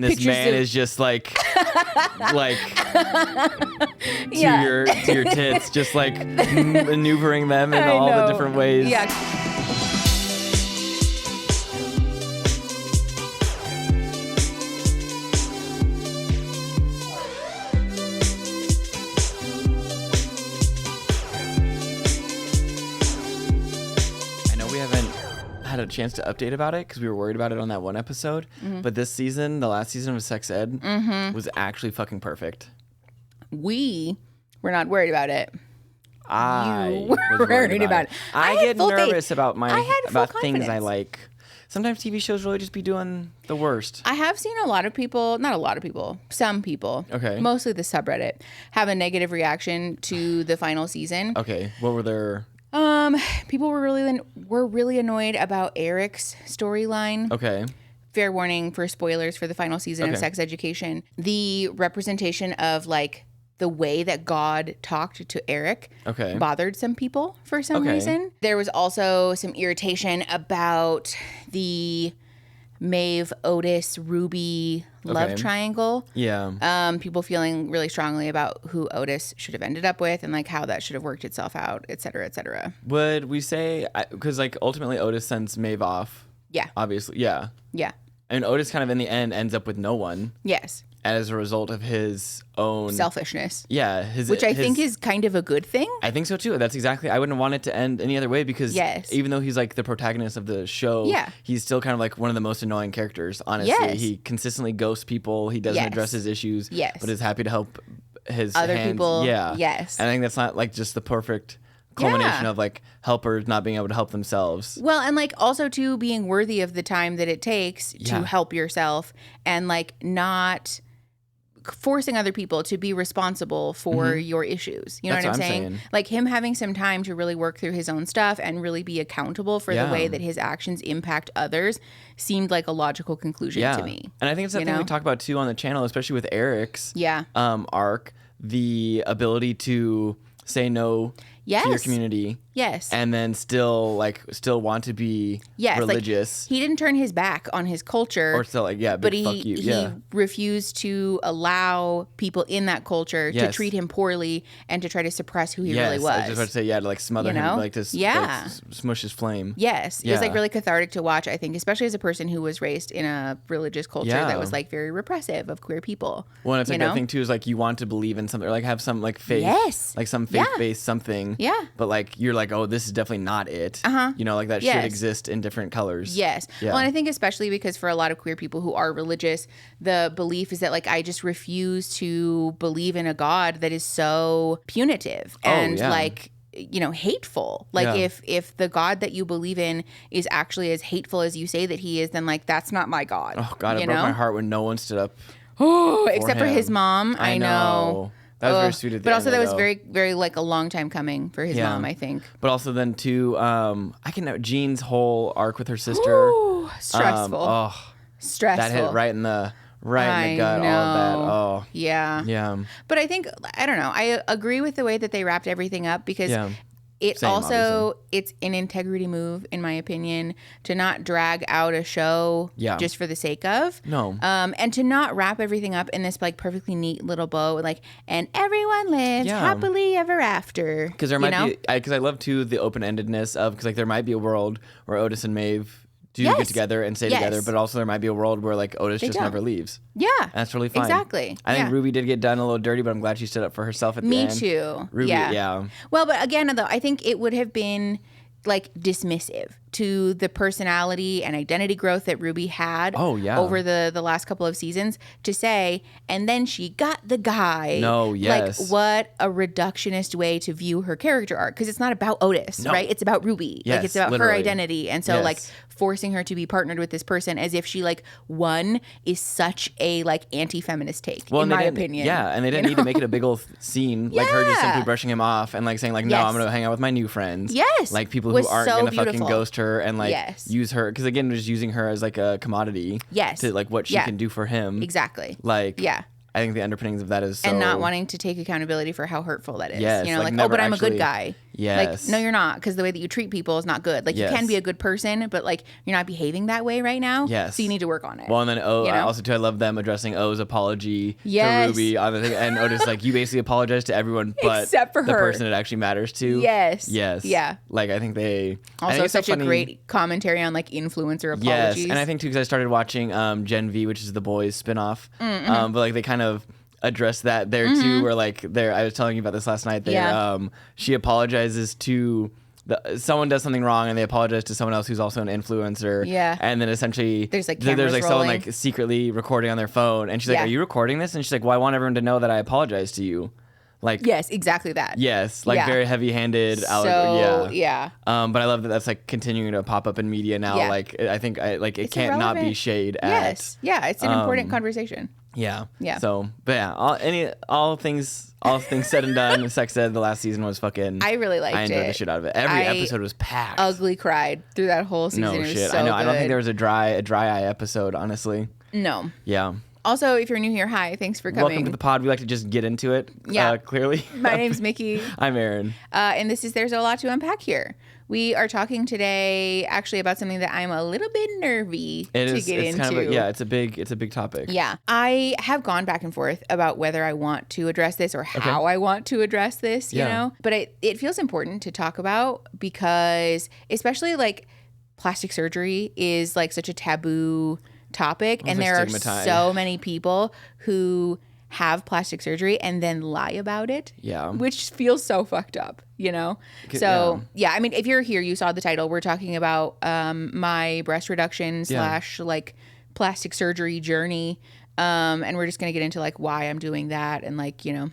This man is just like to your tits, just like maneuvering them in all the different ways. Yeah. Had a chance to update about it because we were worried about it on that one episode, but this season, the last season of Sex Ed, was actually fucking perfect. We were not worried about it. I was worried about it. I get nervous about things I like. Sometimes TV shows really just be doing the worst. I have seen some people, okay, mostly the subreddit, have a negative reaction to the final season. Okay, what were their... People were really annoyed about Eric's storyline. Okay. Fair warning for spoilers for the final season of Sex Education. The representation of like the way that God talked to Eric bothered some people for some reason. There was also some irritation about the Maeve, Otis, Ruby love triangle. Yeah. People feeling really strongly about who Otis should have ended up with and like how that should have worked itself out, et cetera, et cetera. Would we say, because like ultimately Otis sends Maeve off. Yeah. Obviously. Yeah. Yeah. And Otis kind of in the end ends up with no one. Yes. As a result of his own selfishness. Yeah. Which I think is kind of a good thing. I think so too. That's exactly, I wouldn't want it to end any other way because even though he's like the protagonist of the show, he's still kind of like one of the most annoying characters, honestly. Yes. He consistently ghosts people. He doesn't address his issues, but is happy to help his other hands. people. Yeah. Yes. And I think that's not like just the perfect culmination of like helpers not being able to help themselves. Well, and like also too being worthy of the time that it takes to help yourself and like not forcing other people to be responsible for your issues. You know what I'm saying? Like him having some time to really work through his own stuff and really be accountable for the way that his actions impact others seemed like a logical conclusion to me. And I think it's something we talk about too on the channel, especially with Eric's arc, the ability to say no to your community. Yes. And then still want to be religious. Like, he didn't turn his back on his culture. Or still like, but fuck you. He refused to allow people in that culture to treat him poorly and to try to suppress who he really was. I was just about to say, to like smother him, like to like, smush his flame. Yes. It was like really cathartic to watch, I think, especially as a person who was raised in a religious culture that was like very repressive of queer people. Well, and it's like that thing too is like you want to believe in something or like have some like faith, like some faith-based something. Yeah. But like you're like, oh, this is definitely not it. You know, like that should exist in different colors. Yes. Yeah. Well, and I think especially because for a lot of queer people who are religious, the belief is that like I just refuse to believe in a God that is so punitive and like, you know, hateful. Like if the God that you believe in is actually as hateful as you say that he is, then like that's not my God. Oh God, it broke my heart when no one stood up. Except for his mom. I know. That was very sweet at the But also end, that was very, very like a long time coming for his mom, I think. But also then too, I can know Jean's whole arc with her sister. Ooh, stressful. Stressful. That hit right in the gut, all of that. Oh. Yeah. Yeah. But I think, I don't know, I agree with the way that they wrapped everything up because it's an integrity move, in my opinion, to not drag out a show just for the sake of. No. And to not wrap everything up in this like perfectly neat little bow, like, and everyone lives happily ever after. Because there might be, because I love too the open-endedness of, because like there might be a world where Otis and Maeve do get together and stay together, but also there might be a world where like Otis just never leaves. Yeah. And that's really fine. Exactly. I think Ruby did get done a little dirty, but I'm glad she stood up for herself at the end. Me too. Ruby, Well, but again, though, I think it would have been like dismissive to the personality and identity growth that Ruby had over the last couple of seasons to say, and then she got the guy. No, yes. Like, what a reductionist way to view her character arc. Because it's not about Otis, right? It's about Ruby. Yes, like, it's about her identity. And so, yes. like, forcing her to be partnered with this person as if she, like, won is such a, like, anti-feminist take, in my opinion. Yeah, and they didn't need to make it a big old scene, like her just simply brushing him off and, like, saying, like, no, I'm going to hang out with my new friends. Yes. Like, people who aren't going to fucking ghost her and, like, use her. Because, again, just using her as, like, a commodity. Yes. To, like, what she can do for him. Exactly. Like, I think the underpinnings of that is so... And not wanting to take accountability for how hurtful that is. Yes. You know, like oh, but I'm a good guy. Yes. Like, no, you're not, because the way that you treat people is not good. Like, you can be a good person, but like, you're not behaving that way right now. Yes. So you need to work on it. Well, and then I also too, I love them addressing O's apology to Ruby on the thing, and Otis like, you basically apologize to everyone, but except for the her. person it actually matters to. Yes. Yeah. Like, I think they also think such a great commentary on like influencer apologies. Yes, and I think too because I started watching Gen V, which is the boys spinoff, but like they kind of address that there too, where like I was telling you about this last night. She apologizes to someone does something wrong and they apologize to someone else who's also an influencer. Yeah. And then essentially there's like someone like secretly recording on their phone, and she's like, "Are you recording this?" And she's like, "Well, I want everyone to know that I apologize to you." Like, yes, exactly that. Yes, like very heavy-handed. But I love that that's like continuing to pop up in media now. Yeah. Like, I think it can't not be shade at. Yes, it's an important conversation. Yeah. So, but yeah, all things said and done, sex ed, the last season was fucking. I really liked it. I enjoyed the shit out of it. Every episode was packed. Ugly cried through that whole season. No it was shit. So I know. Good. I don't think there was a dry eye episode, honestly. No. Yeah. Also, if you're new here, hi, thanks for coming. Welcome to the pod. We like to just get into it. Yeah. Clearly. My name's Mickey. I'm Aaron. And there's a lot to unpack here. We are talking today actually about something that I'm a little bit nervy to get into. Kind of it's a big topic. Yeah. I have gone back and forth about whether I want to address this or how I want to address this, you know? But it feels important to talk about because especially like plastic surgery is like such a taboo topic, and there are so many people who have plastic surgery and then lie about it, which feels so fucked up, you know? So I mean, if you're here, you saw the title. We're talking about my breast reduction / like plastic surgery journey, and we're just gonna get into like why I'm doing that and like, you know,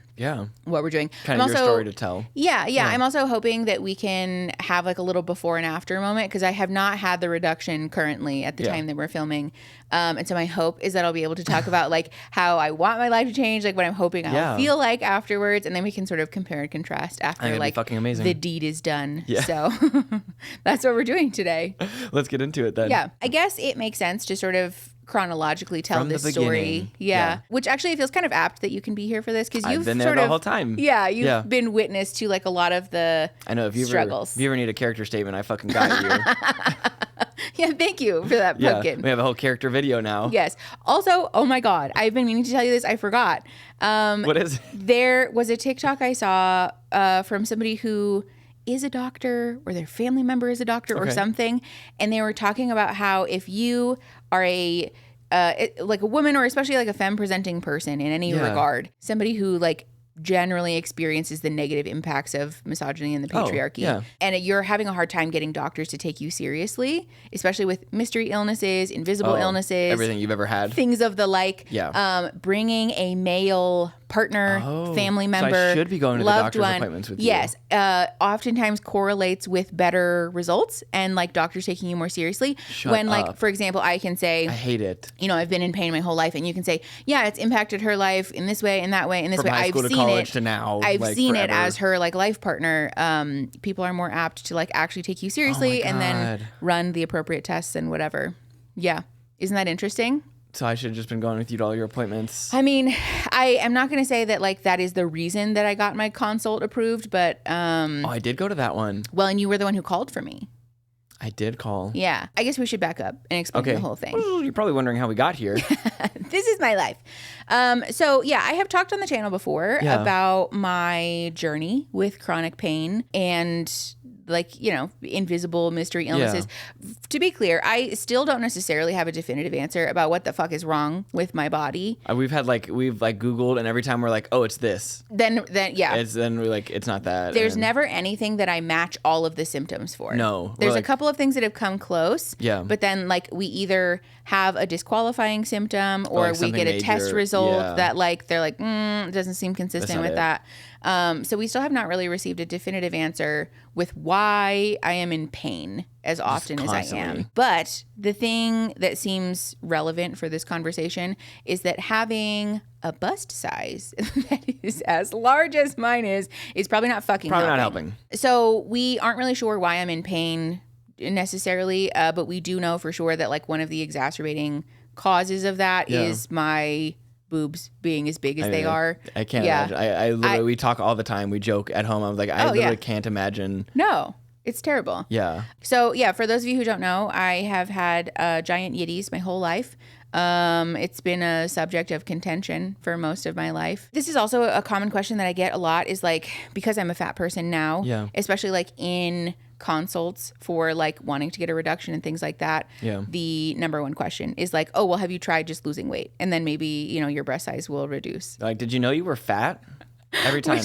what we're doing. Kind of your story to tell. Yeah. I'm also hoping that we can have like a little before and after moment, because I have not had the reduction currently at the time that we're filming. And so my hope is that I'll be able to talk about like how I want my life to change, like what I'm hoping I'll feel like afterwards, and then we can sort of compare and contrast after like fucking amazing. The deed is done. Yeah. So that's what we're doing today. Let's get into it then. Yeah. I guess it makes sense to sort of chronologically tell this story. Yeah. Which actually feels kind of apt that you can be here for this, because you've been there the whole time. Yeah, you've been witness to like a lot of the struggles. If you ever need a character statement, I fucking got you. Yeah, thank you for that, pumpkin. We have a whole character video now. Yes. Also, oh my God, I've been meaning to tell you this. I forgot. What is it? There was a TikTok I saw from somebody who is a doctor, or their family member is a doctor or something. And they were talking about how if you are like a woman, or especially like a femme presenting person in any regard, somebody who like generally experiences the negative impacts of misogyny and the patriarchy, and you're having a hard time getting doctors to take you seriously, especially with mystery illnesses, invisible illnesses, everything you've ever had, things of the like. Bringing a male partner, family member, so I should be going to the doctor's appointments with you. Yes, oftentimes correlates with better results and like doctors taking you more seriously. Like, for example, I can say, I hate it. You know, I've been in pain my whole life, and you can say, yeah, it's impacted her life in this way, in that way, in this way. I've seen it to now. I've seen it as her like life partner. People are more apt to like actually take you seriously and then run the appropriate tests and whatever. Yeah, isn't that interesting? So I should have just been going with you to all your appointments. I mean, I am not going to say that like that is the reason that I got my consult approved, but I did go to that one. Well, and you were the one who called for me. I did call. Yeah. I guess we should back up and explain the whole thing. Well, you're probably wondering how we got here. This is my life. So yeah, I have talked on the channel before about my journey with chronic pain and like, you know, invisible mystery illnesses. To be clear, I still don't necessarily have a definitive answer about what the fuck is wrong with my body. We've Googled, and every time we're like, oh, it's this. Then we're like, it's not that. There's never anything that I match all of the symptoms for. No. There's a couple of things that have come close. Yeah. But then like we either have a disqualifying symptom or we get a test result that like they're like, it doesn't seem consistent with that. So we still have not really received a definitive answer with why I am in pain as often as I am. But the thing that seems relevant for this conversation is that having a bust size that is as large as mine is probably not helping. So we aren't really sure why I'm in pain necessarily, but we do know for sure that like one of the exacerbating causes of that is my boobs being as big as they are. I can't imagine. I literally, we talk all the time. We joke at home. I'm like, I literally can't imagine. No, it's terrible. Yeah. So yeah, for those of you who don't know, I have had giant yitties my whole life. It's been a subject of contention for most of my life. This is also a common question that I get a lot is like, because I'm a fat person now, especially like in consults for like wanting to get a reduction and things like that. The number one question is like, oh, well, have you tried just losing weight? And then maybe, you know, your breast size will reduce. Like, did you know you were fat? Every time.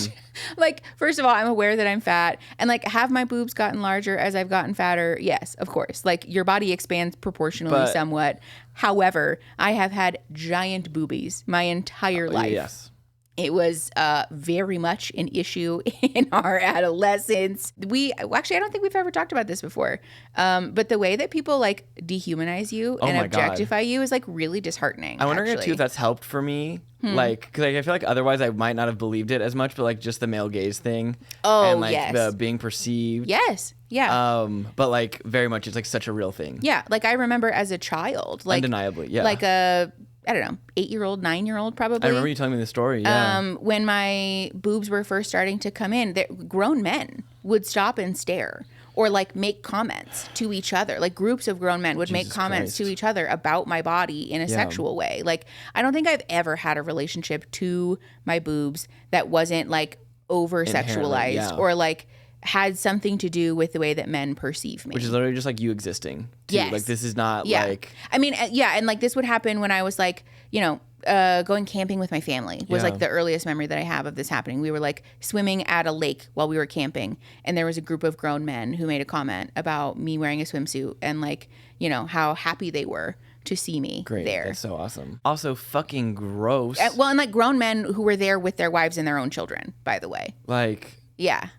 Like, first of all, I'm aware that I'm fat. And like, have my boobs gotten larger as I've gotten fatter? Yes, of course. Like, your body expands proportionally somewhat. However, I have had giant boobies my entire life. Yes. It was very much an issue in our adolescence. Actually, I don't think we've ever talked about this before. But the way that people like dehumanize you and objectify you is like really disheartening. I wonder too if that's helped for me. Like, because I feel like otherwise I might not have believed it as much, but like just the male gaze thing. And like the being perceived. Yes. Yeah. But like very much it's like such a real thing. Yeah. Like I remember as a child. Like, undeniably. Yeah. Like I don't know, 8-year-old, 9-year-old probably. I remember you telling me the story. Yeah. When my boobs were first starting to come in, grown men would stop and stare or like make comments to each other. Like groups of grown men would make comments to each other about my body in a sexual way. Like I don't think I've ever had a relationship to my boobs that wasn't like over sexualized or like had something to do with the way that men perceive me. Which is literally just like you existing. Too. Yes. Like this is not like... I mean, and like this would happen when I was like, you know, going camping with my family was like the earliest memory that I have of this happening. We were like swimming at a lake while we were camping, and there was a group of grown men who made a comment about me wearing a swimsuit and like, you know, how happy they were to see me there. That's so awesome. Also fucking gross. Well, and like grown men who were there with their wives and their own children, by the way. Like... Yeah.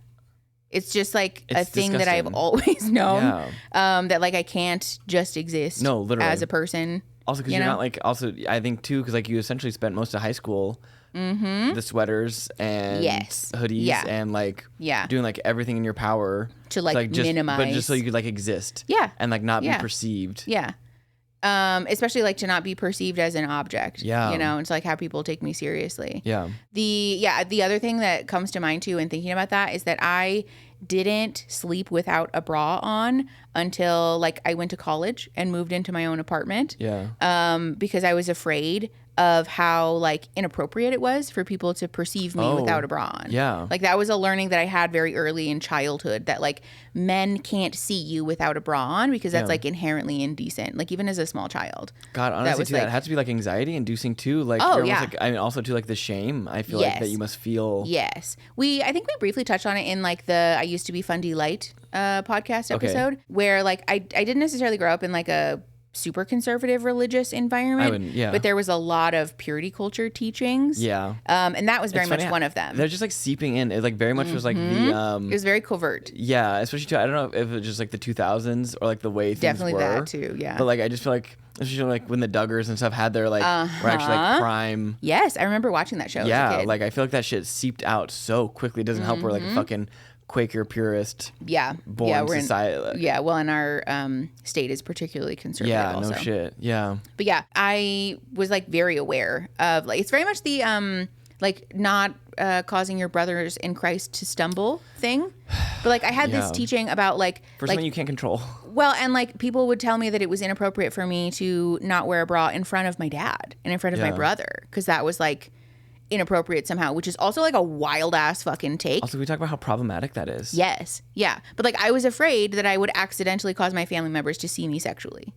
It's just like a thing that I've always known that like I can't just exist as a person. Also, because you're not like, also, I think too, because like you essentially spent most of high school the sweaters and hoodies and like doing like everything in your power to like just, minimize. But just so you could like exist. And like not be perceived. Especially like to not be perceived as an object. You know, and to like have people take me seriously. The other thing that comes to mind too in thinking about that is that I didn't sleep without a bra on until like I went to college and moved into my own apartment. Because I was afraid of how like inappropriate it was for people to perceive me without a bra on. Like that was a learning that I had very early in childhood, that like men can't see you without a bra on because that's like inherently indecent. Like even as a small child. God, honestly, that has to be like anxiety inducing too. Like you're almost like, I mean, also too like the shame I feel like that you must feel. I think we briefly touched on it in like the I Used to Be Fun Delight podcast episode where like I didn't necessarily grow up in like a super conservative religious environment, but there was a lot of purity culture teachings. And that was very much one of them. They're just like seeping in. It like very much was like the it was very covert. Especially too, I don't know if it was just like the 2000s or like the way things definitely were. That too. But like I just feel like especially like when the Duggars and stuff had their like were actually like prime. Yes, I remember watching that show as a kid. Like I feel like that shit seeped out so quickly. It doesn't help we're like a fucking Quaker purist born society. Well, and our state is particularly conservative also. No shit. But I was like very aware of like, it's very much the like not causing your brothers in Christ to stumble thing. But like I had this teaching about like for something you can't control. Well, and like people would tell me that it was inappropriate for me to not wear a bra in front of my dad and in front of my brother, because that was like inappropriate somehow, which is also like a wild ass fucking take. Also, we talk about how problematic that is. Yes. Yeah. But like I was afraid that I would accidentally cause my family members to see me sexually.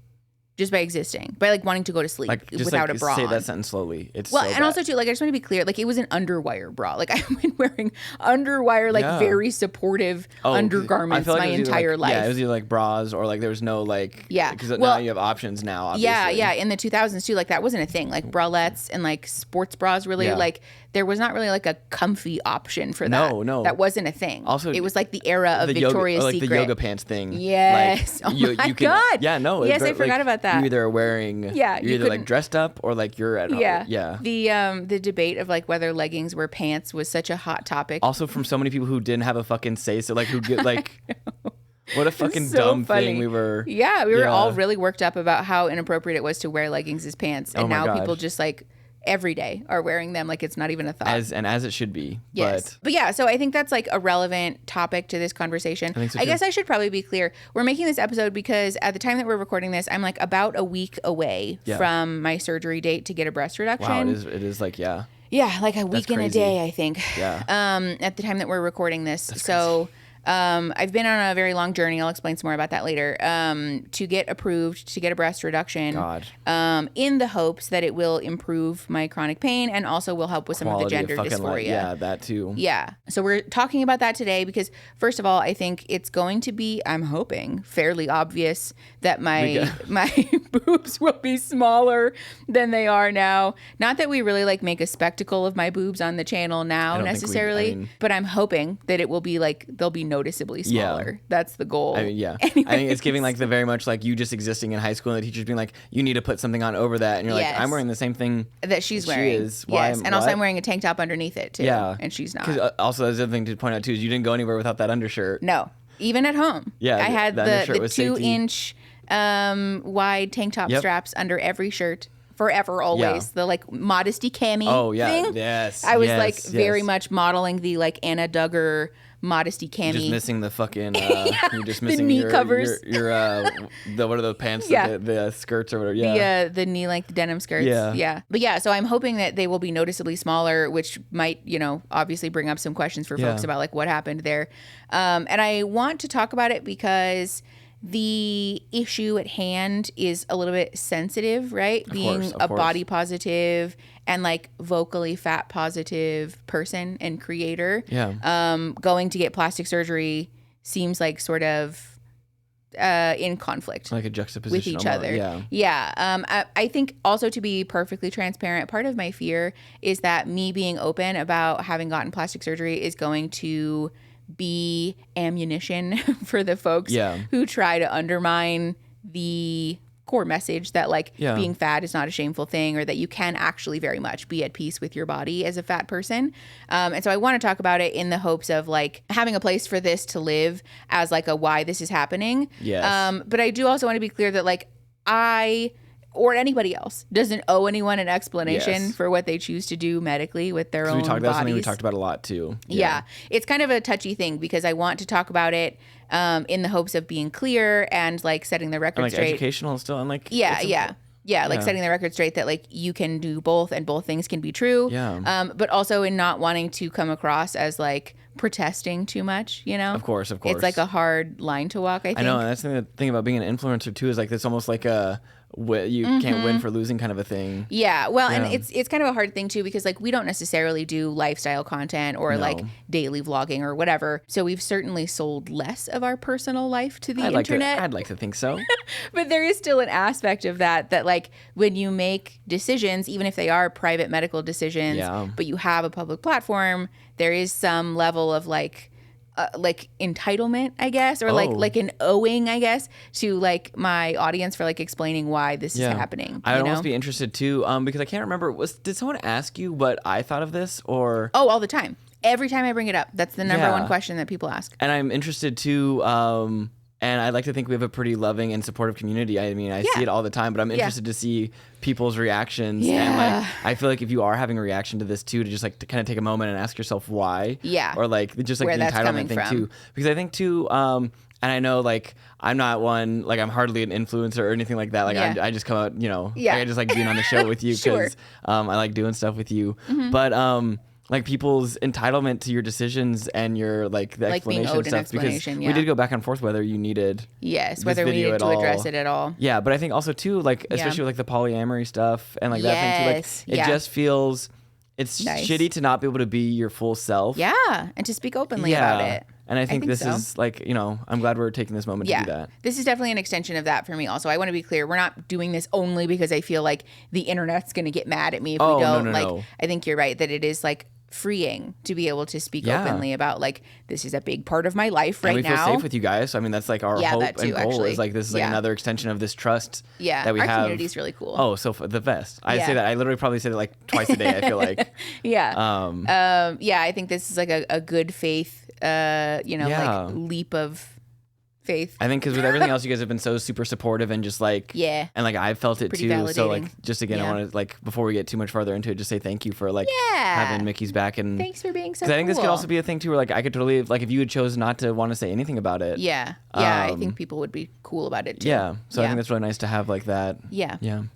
Just by existing, by like wanting to go to sleep like, just without like, a bra. Say on. that sentence slowly. It's well, so and bad. Also too, like I just want to be clear, like it was an underwire bra. Like I've been wearing underwire, like very supportive undergarments my entire life. Yeah, it was either like bras or like there was no like because now you have options now. Obviously. Yeah. In the 2000s too, like that wasn't a thing. Like bralettes and like sports bras really like. There was not really like a comfy option for that. No. That wasn't a thing. Also, it was like the era of Victoria's Secret. Like the yoga pants thing. Yes. Like, my God. Yeah, no. Yes, I forgot about that. You either are wearing, you're either like dressed up or like you're at home. Yeah. The debate of like whether leggings were pants was such a hot topic. Also from so many people who didn't have a fucking say. So like who get like... What a fucking dumb thing we were. Yeah, we were all really worked up about how inappropriate it was to wear leggings as pants. And now people just like... every day are wearing them like it's not even a thought. As it should be. Yes. But yeah, so I think that's like a relevant topic to this conversation. I think so I too. guess I should probably be clear. We're making this episode because at the time that we're recording this, I'm like about a week away from my surgery date to get a breast reduction. Wow, it is like, yeah. Yeah, like a week and a day, I think. Yeah. At the time that we're recording this. That's so I've been on a very long journey. I'll explain some more about that later. To get approved to get a breast reduction. God. In the hopes that it will improve my chronic pain and also will help with some of the gender dysphoria. Yeah, that too. Yeah. So we're talking about that today because first of all, I think it's going to be, I'm hoping, fairly obvious that my boobs will be smaller than they are now. Not that we really like make a spectacle of my boobs on the channel now necessarily, but I'm hoping that it will be like they'll be noticeably smaller. That's the goal. I mean, I think it's giving like the very much like you just existing in high school and the teachers being like, you need to put something on over that, and you're like, I'm wearing the same thing that she's wearing. She is. Why? Yes, and also I'm wearing a tank top underneath it too. Yeah, and she's not. Because also the other thing to point out too is you didn't go anywhere without that undershirt. No, even at home. Yeah, I had the 2-inch wide tank top straps under every shirt. Forever, always. The like modesty cami thing. Yes. I was very much modeling the like Anna Duggar modesty cami. You're just missing the fucking you're just missing the knee covers. Your the what are those pants? The skirts or whatever. Yeah. The knee length denim skirts. Yeah. But yeah, so I'm hoping that they will be noticeably smaller, which might, obviously bring up some questions for folks about like what happened there. And I want to talk about it because the issue at hand is a little bit sensitive, right? Being a body positive and like vocally fat positive person and creator. Yeah. Going to get plastic surgery seems like sort of in conflict. Like a juxtaposition with each other. Yeah. I think also, to be perfectly transparent, part of my fear is that me being open about having gotten plastic surgery is going to be ammunition for the folks who try to undermine the core message that like being fat is not a shameful thing, or that you can actually very much be at peace with your body as a fat person. And so I want to talk about it in the hopes of like having a place for this to live as like a why this is happening. Yes. But I do also want to be clear that like I or anybody else doesn't owe anyone an explanation for what they choose to do medically with their own bodies. That's something we talked about a lot too. Yeah. It's kind of a touchy thing because I want to talk about it in the hopes of being clear and like setting the record straight. Educational still, and like setting the record straight that like you can do both and both things can be true. Yeah. But also in not wanting to come across as like protesting too much, Of course. It's like a hard line to walk, I think. I know, and that's the thing about being an influencer too is like it's almost like you can't win for losing kind of a thing. Yeah. Well, and it's kind of a hard thing too because like we don't necessarily do lifestyle content or like daily vlogging or whatever. So we've certainly sold less of our personal life to the internet. I'd like to think so. But there is still an aspect of that like when you make decisions, even if they are private medical decisions, but you have a public platform, there is some level of like entitlement, I guess, or like an owing, I guess, to like my audience for like explaining why this is happening. I'd almost be interested too, because I can't remember. Did someone ask you what I thought of this, or? Oh, all the time. Every time I bring it up, that's the number one question that people ask. And I'm interested too. And I like to think we have a pretty loving and supportive community. I mean, I see it all the time, but I'm interested to see people's reactions. Yeah. And like, I feel like if you are having a reaction to this too, to just like to kind of take a moment and ask yourself why. Yeah. Or like just like where the entitlement thing too. Because I think too, and I know like I'm not one, like I'm hardly an influencer or anything like that. Like I just come out, like, I just like being on the show with you because I like doing stuff with you. Mm-hmm. But like people's entitlement to your decisions and your like the explanation and stuff, because we did go back and forth whether you needed whether we needed to address it at all. Yeah, but I think also too like especially with like the polyamory stuff and like that thing too, like it just feels it's shitty to not be able to be your full self. Yeah, and to speak openly about it. And I think this is like, I'm glad we're taking this moment to do that. This is definitely an extension of that for me also. I want to be clear. We're not doing this only because I feel like the internet's going to get mad at me if we don't. No. I think you're right that it is like freeing to be able to speak openly about like, this is a big part of my life right now. And we feel safe with you guys. So, I mean, that's like our hope and goal actually. Is like, this is like another extension of this trust that we have. Our community is really cool. Oh, so the best. I say that. I literally probably say that like twice a day, I feel like. I think this is like a good faith, like leap of faith. I think because with everything else, you guys have been so super supportive and just like, and like I've felt it pretty too. Validating. So like, just again, I want to like, before we get too much farther into it, just say thank you for like having Mickey's back. And thanks for being so cool. I think this could also be a thing too, where like I could totally, like if you had chose not to want to say anything about it. I think people would be cool about it too. So I think that's really nice to have like that.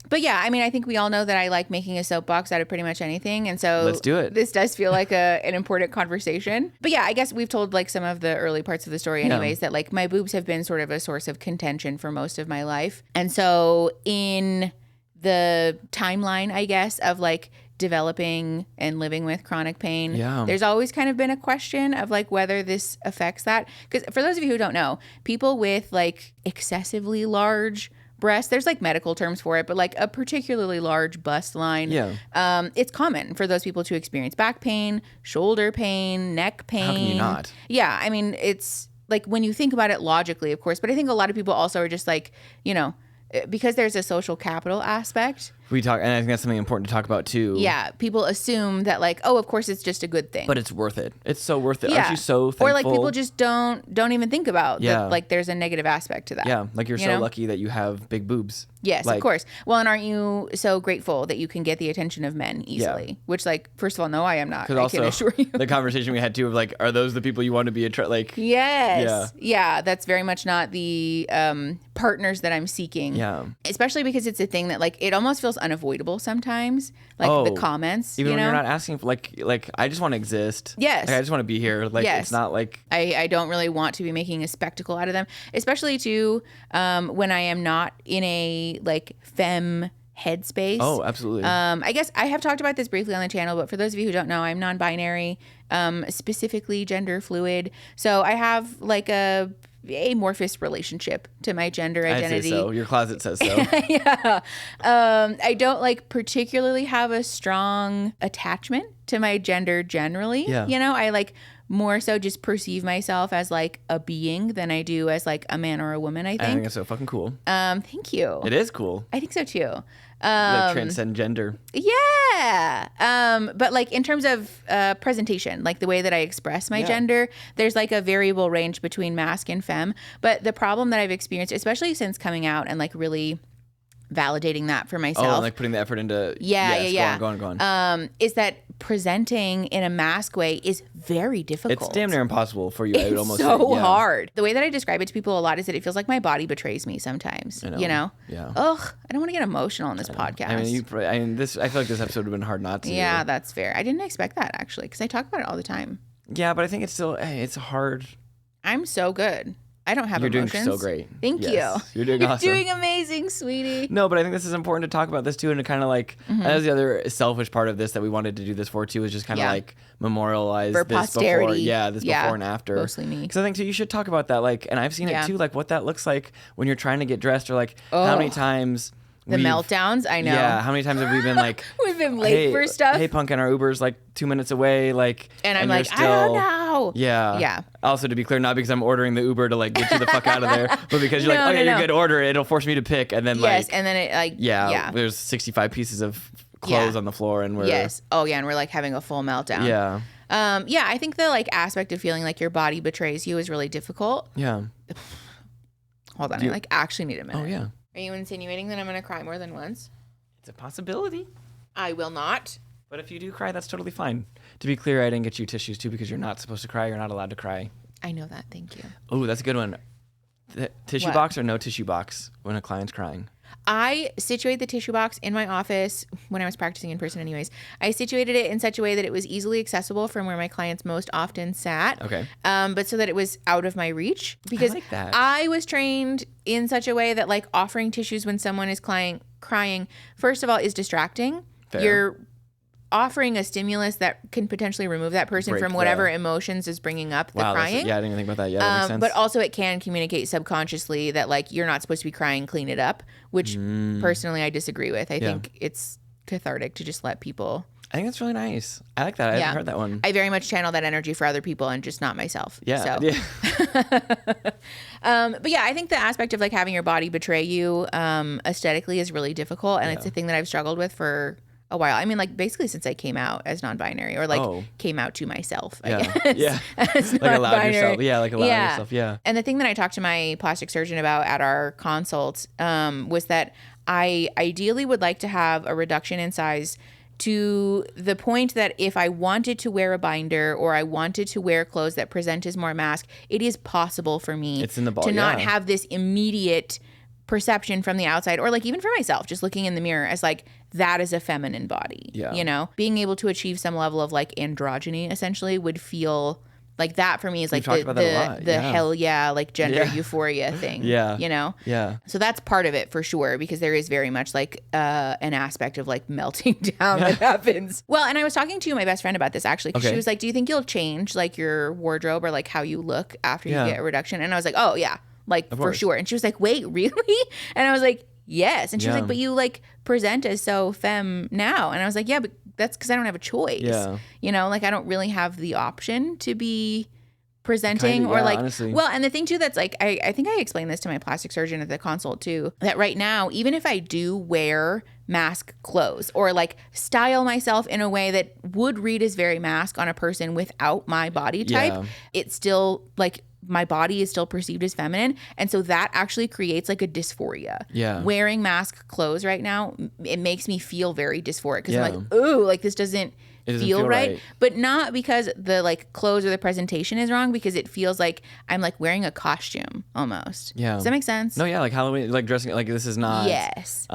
But yeah, I mean, I think we all know that I like making a soapbox out of pretty much anything. And so let's do it. This does feel like an important conversation. But yeah, I guess we've told like some of the early parts of the story anyways, that like my boobs have been sort of a source of contention for most of my life. And so in the timeline, I guess, of like developing and living with chronic pain, there's always kind of been a question of like whether this affects that. Because for those of you who don't know, people with like excessively large breasts, there's like medical terms for it, but like a particularly large bust line, it's common for those people to experience back pain, shoulder pain, neck pain. How can you not? Yeah, I mean, it's like when you think about it logically, of course, but I think a lot of people also are just like, you know, because there's a social capital aspect. We talk, and I think that's something important to talk about too. Yeah, people assume that like, oh, of course it's just a good thing. But it's worth it. It's so worth it. Aren't you so thankful? Or like people just don't even think about that like there's a negative aspect to that. Yeah, like you're so lucky that you have big boobs. Yes, like, of course. Well, and aren't you so grateful that you can get the attention of men easily? Yeah. Which like, first of all, no, I am not. I can assure you. The conversation we had too of like, are those the people you want to be like? Yes. Yeah, that's very much not the partners that I'm seeking. Yeah. Especially because it's a thing that like, it almost feels unavoidable sometimes. Like the comments, even when you're not asking for like I just want to exist. Yes. Like, I just want to be here. Like it's not like I don't really want to be making a spectacle out of them, especially too when I am not in a like femme headspace. Oh, absolutely. I guess I have talked about this briefly on the channel, but for those of you who don't know, I'm non-binary, specifically gender fluid. So I have like a amorphous relationship to my gender identity. I'd say so. Your closet says so. Yeah. I don't like particularly have a strong attachment to my gender generally. Yeah. You know, I like more so just perceive myself as like a being than I do as like a man or a woman, I think. I think it's so fucking cool. Thank you. It is cool. I think so too. Like transcend gender. Yeah. But like in terms of presentation, like the way that I express my gender, there's like a variable range between masc and femme. But the problem that I've experienced, especially since coming out and like really validating that for myself. Oh, and like putting the effort into go on. Is that presenting in a masc way is very difficult. It's damn near impossible for you. I would almost so say. hard. The way that I describe it to people a lot is that it feels like my body betrays me sometimes. You know? Yeah. Ugh, I don't want to get emotional on this podcast. I mean, I feel like this episode would have been hard not to. Yeah, that's fair. I didn't expect that actually, because I talk about it all the time. Yeah, but I think it's still, it's hard. I'm so good. I don't have emotions. You're doing so great. Thank you. You're doing awesome. You're doing amazing, sweetie. No, but I think this is important to talk about this too, and to kind of like, and that's the other selfish part of this that we wanted to do this for too, is just kind of like memorialize for this posterity. Before and after. Mostly me. Because I think too, you should talk about that, like, and I've seen it too, like what that looks like when you're trying to get dressed, or like how many times. The meltdowns, I know. Yeah, how many times have we been like... We've been late for stuff. Hey, Pumpkin, our Uber's like 2 minutes away, like... And I'm like, still, I don't know. Yeah. Yeah. Also, to be clear, not because I'm ordering the Uber to like get you the fuck out of there, but because you're you're good, order it. It'll force me to pick, and then and then it like... Yeah. There's 65 pieces of clothes on the floor, and we're... Yes. Oh, yeah, and we're like having a full meltdown. Yeah. I think the like aspect of feeling like your body betrays you is really difficult. Yeah. Hold on, I like actually need a minute. Oh, yeah. Are you insinuating that I'm going to cry more than once? It's a possibility. I will not. But if you do cry, that's totally fine. To be clear, I didn't get you tissues too because you're not supposed to cry. You're not allowed to cry. I know that. Thank you. Oh, that's a good one. Tissue box or no tissue box when a client's crying? I situate the tissue box in my office when I was practicing in person anyways. I situated it in such a way that it was easily accessible from where my clients most often sat. Okay. But so that it was out of my reach. Because I like that. I was trained in such a way that like offering tissues when someone is crying, first of all, is distracting. Fair. You're offering a stimulus that can potentially remove that person from whatever emotions is bringing up the crying. I didn't even think about that. Yeah, that makes sense. But also it can communicate subconsciously that like you're not supposed to be crying, clean it up, which personally I disagree with. I think it's cathartic to just let people. I think that's really nice. I like that. I haven't heard that one. I very much channel that energy for other people and just not myself. Yeah. So. Yeah. But yeah, I think the aspect of like having your body betray you aesthetically is really difficult. And it's a thing that I've struggled with for a while. I mean, like basically since I came out as non-binary, or like came out to myself, I guess. Yeah. As like allowed yourself. Yeah. Like allowed yeah. yourself. Yeah. And the thing that I talked to my plastic surgeon about at our consults was that I ideally would like to have a reduction in size to the point that if I wanted to wear a binder or I wanted to wear clothes that present as more mask, it is possible for me to not have this immediate perception from the outside, or like even for myself, just looking in the mirror as like, that is a feminine body. Yeah. You know, being able to achieve some level of like androgyny essentially would feel like that for me is like the hell yeah, like gender euphoria thing. Yeah. You know? Yeah. So that's part of it for sure, because there is very much like an aspect of like melting down that happens. Well, and I was talking to my best friend about this actually, because she was like, do you think you'll change like your wardrobe or like how you look after you get a reduction? And I was like, oh yeah, like for sure. And she was like, wait, really? And I was like, yes. And she was like, but you like present as so femme now. And I was like, yeah, but that's because I don't have a choice. Yeah. You know, like I don't really have the option to be presenting or like, honestly. Well, and the thing too, that's like, I think I explained this to my plastic surgeon at the consult too, that right now, even if I do wear mask clothes or like style myself in a way that would read as very mask on a person without my body type, it's still like, my body is still perceived as feminine. And so that actually creates like a dysphoria. Yeah. Wearing mask clothes right now, it makes me feel very dysphoric because I'm like, ooh, like this doesn't feel right. But not because the like clothes or the presentation is wrong, because it feels like I'm like wearing a costume almost. Yeah. Does that make sense? No, yeah. Like Halloween, like dressing, like this is not. Yes.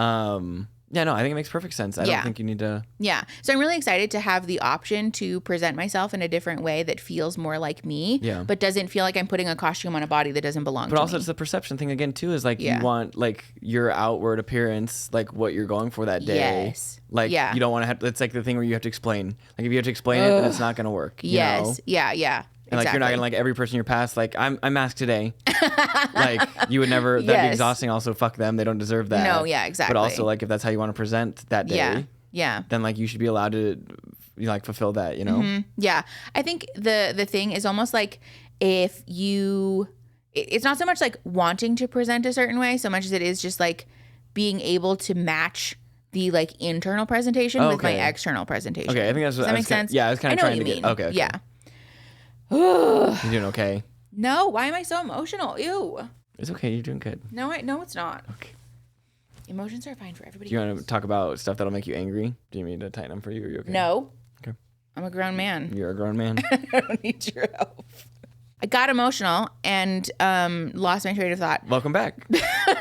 Yeah, no, I think it makes perfect sense. I don't think you need to. Yeah. So I'm really excited to have the option to present myself in a different way that feels more like me, but doesn't feel like I'm putting a costume on a body that doesn't belong to me. But also it's the perception thing again, too, is like you want like your outward appearance, like what you're going for that day. Yes. Like you don't want to have, it's like the thing where you have to explain. Like if you have to explain it, then it's not going to work. You know? Yeah, yeah. And like you're not gonna like every person in your past like I'm masked today. Like you would never. That'd be exhausting. Also, fuck them. They don't deserve that. No, yeah, exactly. But also like if that's how you want to present that day, then like you should be allowed to like fulfill that. You know. Mm-hmm. Yeah, I think the thing is almost like if you, it's not so much like wanting to present a certain way, so much as it is just like being able to match the like internal presentation with my external presentation. Okay, I think that's. Does that make sense? Yeah, I was kind of trying to get. Okay. Yeah. You doing okay? No, why am I so emotional? Ew. It's okay, you're doing good. No, it's not. Okay. Emotions are fine for everybody. Do you want to talk about stuff that'll make you angry? Do you need me to tighten them for you? Are you okay? No. Okay. I'm a grown man. You're a grown man? I don't need your help. I got emotional and lost my train of thought. Welcome back.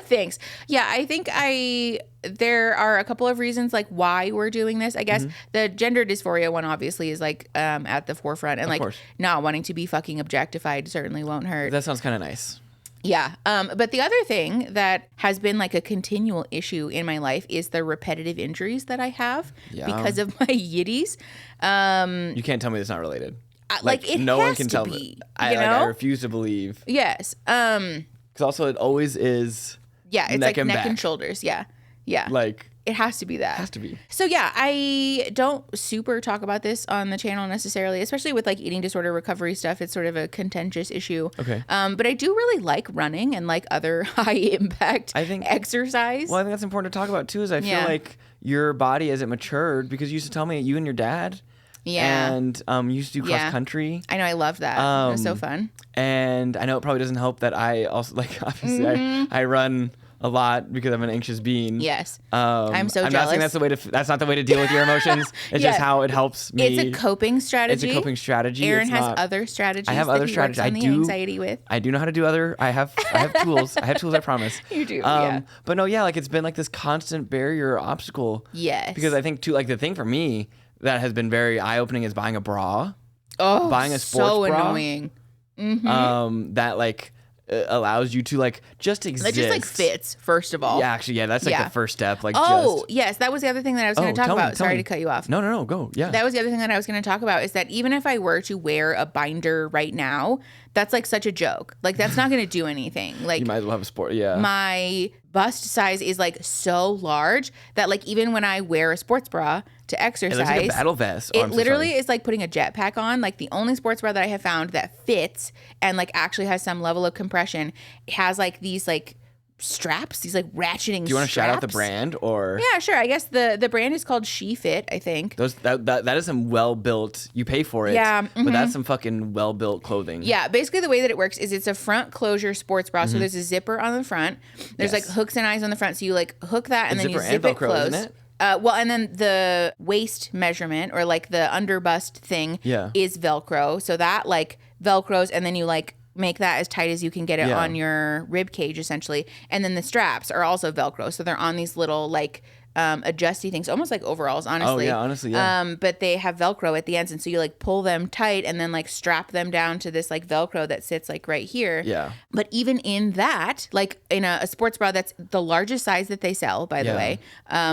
Thanks. Yeah, I think there are a couple of reasons like why we're doing this. I guess the gender dysphoria one obviously is like at the forefront, and like not wanting to be fucking objectified certainly won't hurt. That sounds kind of nice. Yeah. But the other thing that has been like a continual issue in my life is the repetitive injuries that I have because of my yitties. You can't tell me it's not related. Like it no has one can to tell be, me. I refuse to believe. Yes. Because also it always is. Yeah, it's neck like neck back. and shoulders. Yeah. Yeah. Like it has to be that. It has to be. So yeah, I don't super talk about this on the channel necessarily, especially with like eating disorder recovery stuff. It's sort of a contentious issue. Okay. But I do really like running and like other high impact exercise. Well, I think that's important to talk about too. Is I feel like your body as it matured, because you used to tell me you and your dad. Yeah. And you used to do cross country. I know, I love that. It was so fun. And I know it probably doesn't help that I also like obviously I run a lot because I'm an anxious being. Yes. I'm so jealous. I'm not saying that's not the way to deal with your emotions. It's just how it helps me. It's a coping strategy. It's a coping strategy. Aaron has other strategies. I have other strategies. I do anxiety with. I do know how to do other. I have tools. I have tools. I promise. You do. But no, like it's been like this constant barrier or obstacle. Yes. Because I think too, like the thing for me that has been very eye-opening is buying a bra. Oh, buying a sports so bra. Annoying. Mm-hmm. That like allows you to like just exist. That just like fits, first of all. Yeah, actually, that's like the first step. Like, yes, that was the other thing that I was going to talk about. Sorry to cut you off. No, go. Yeah. That was the other thing that I was going to talk about is that even if I were to wear a binder right now, that's like such a joke. Like that's not going to do anything. Like you might as well have a sport. Yeah. My bust size is like so large that like even when I wear a sports bra to exercise, it looks like a battle vest. It literally is like putting a jetpack on. Like the only sports bra that I have found that fits and like actually has some level of compression has like these like straps, these like ratcheting. Do you want to straps. shout out the brand or? Yeah, sure. I guess the brand is called SheFit, I think. That is some well built. You pay for it. Yeah, but that's some fucking well built clothing. Yeah, basically the way that it works is it's a front closure sports bra. So there's a zipper on the front. There's like hooks and eyes on the front. So you like hook that and then you zip it closed. Isn't it? Well, and then the waist measurement or like the underbust thing is Velcro. So that like Velcros and then you like make that as tight as you can get it on your rib cage essentially. And then the straps are also Velcro. So they're on these little like adjusty things, almost like overalls, honestly. Oh yeah, honestly, yeah. But they have Velcro at the ends, and so you like pull them tight and then like strap them down to this like Velcro that sits like right here. Yeah. But even in that, like in a sports bra that's the largest size that they sell, by the way,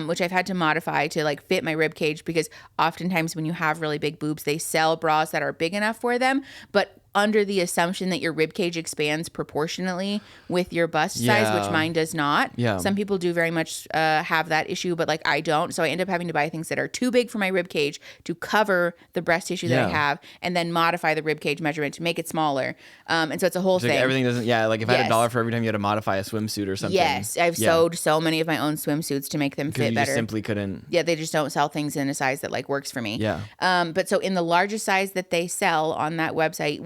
which I've had to modify to like fit my rib cage because oftentimes when you have really big boobs, they sell bras that are big enough for them, but under the assumption that your rib cage expands proportionately with your bust size, which mine does not. Yeah. Some people do very much have that issue, but like I don't. So I end up having to buy things that are too big for my rib cage to cover the breast tissue that I have and then modify the rib cage measurement to make it smaller. And so it's a whole thing. Like everything doesn't, like if I had $1 for every time you had to modify a swimsuit or something. Yes. I've sewed so many of my own swimsuits to make them fit better. You simply couldn't. Yeah. They just don't sell things in a size that like works for me. Yeah. But so in the largest size that they sell on that website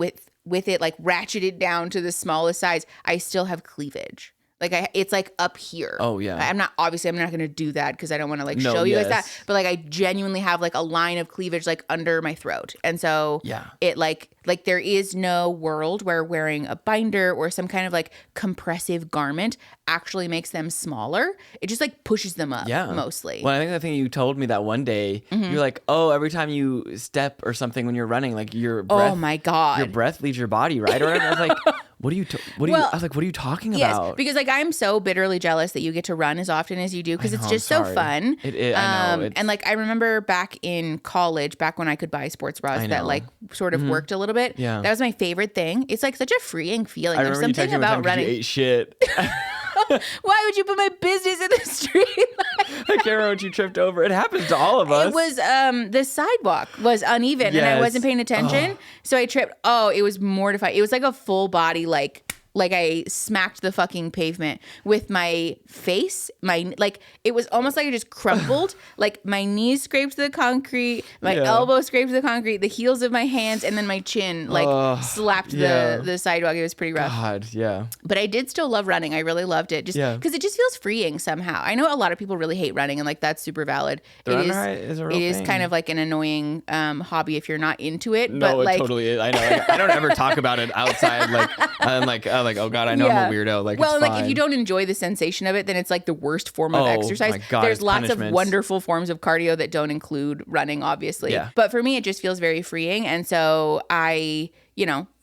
with it like ratcheted down to the smallest size, I still have cleavage. Like it's like up here. Oh yeah. I'm not going to do that because I don't want to like show you guys that. But like I genuinely have like a line of cleavage like under my throat. And so it like there is no world where wearing a binder or some kind of like compressive garment actually makes them smaller. It just like pushes them up mostly. Well, I think the thing you told me that one day, you're like, oh, every time you step or something when you're running, like your breath, oh my God, your breath leaves your body, right? Or I was like, what are you talking about? Yes, because like I'm so bitterly jealous that you get to run as often as you do because it's just so fun. I know. And like I remember back in college, back when I could buy sports bras that like sort of worked a little bit. Yeah. That was my favorite thing. It's like such a freeing feeling. I There's remember something about running. You ate shit. Why would you put my business in the street? I can't remember what you tripped over. It happens to all of us. It was the sidewalk was uneven and I wasn't paying attention. So I tripped. Oh, it was mortifying. It was like a full body like I smacked the fucking pavement with my face. It was almost like I just crumpled. Like my knees scraped the concrete, my elbow scraped the concrete, the heels of my hands, and then my chin slapped the sidewalk. It was pretty rough. God, yeah. But I did still love running. I really loved it, just because it just feels freeing somehow. I know a lot of people really hate running, and like that's super valid. It is kind of like an annoying hobby if you're not into it. No, but it like, totally is. I know. Like, I don't ever talk about it outside. Like, oh God, I know I'm a weirdo. Like, well, it's like fine. if you don't enjoy the sensation of it, then it's like the worst form of exercise. My God, there's lots of wonderful forms of cardio that don't include running, obviously. Yeah. But for me, it just feels very freeing, and so I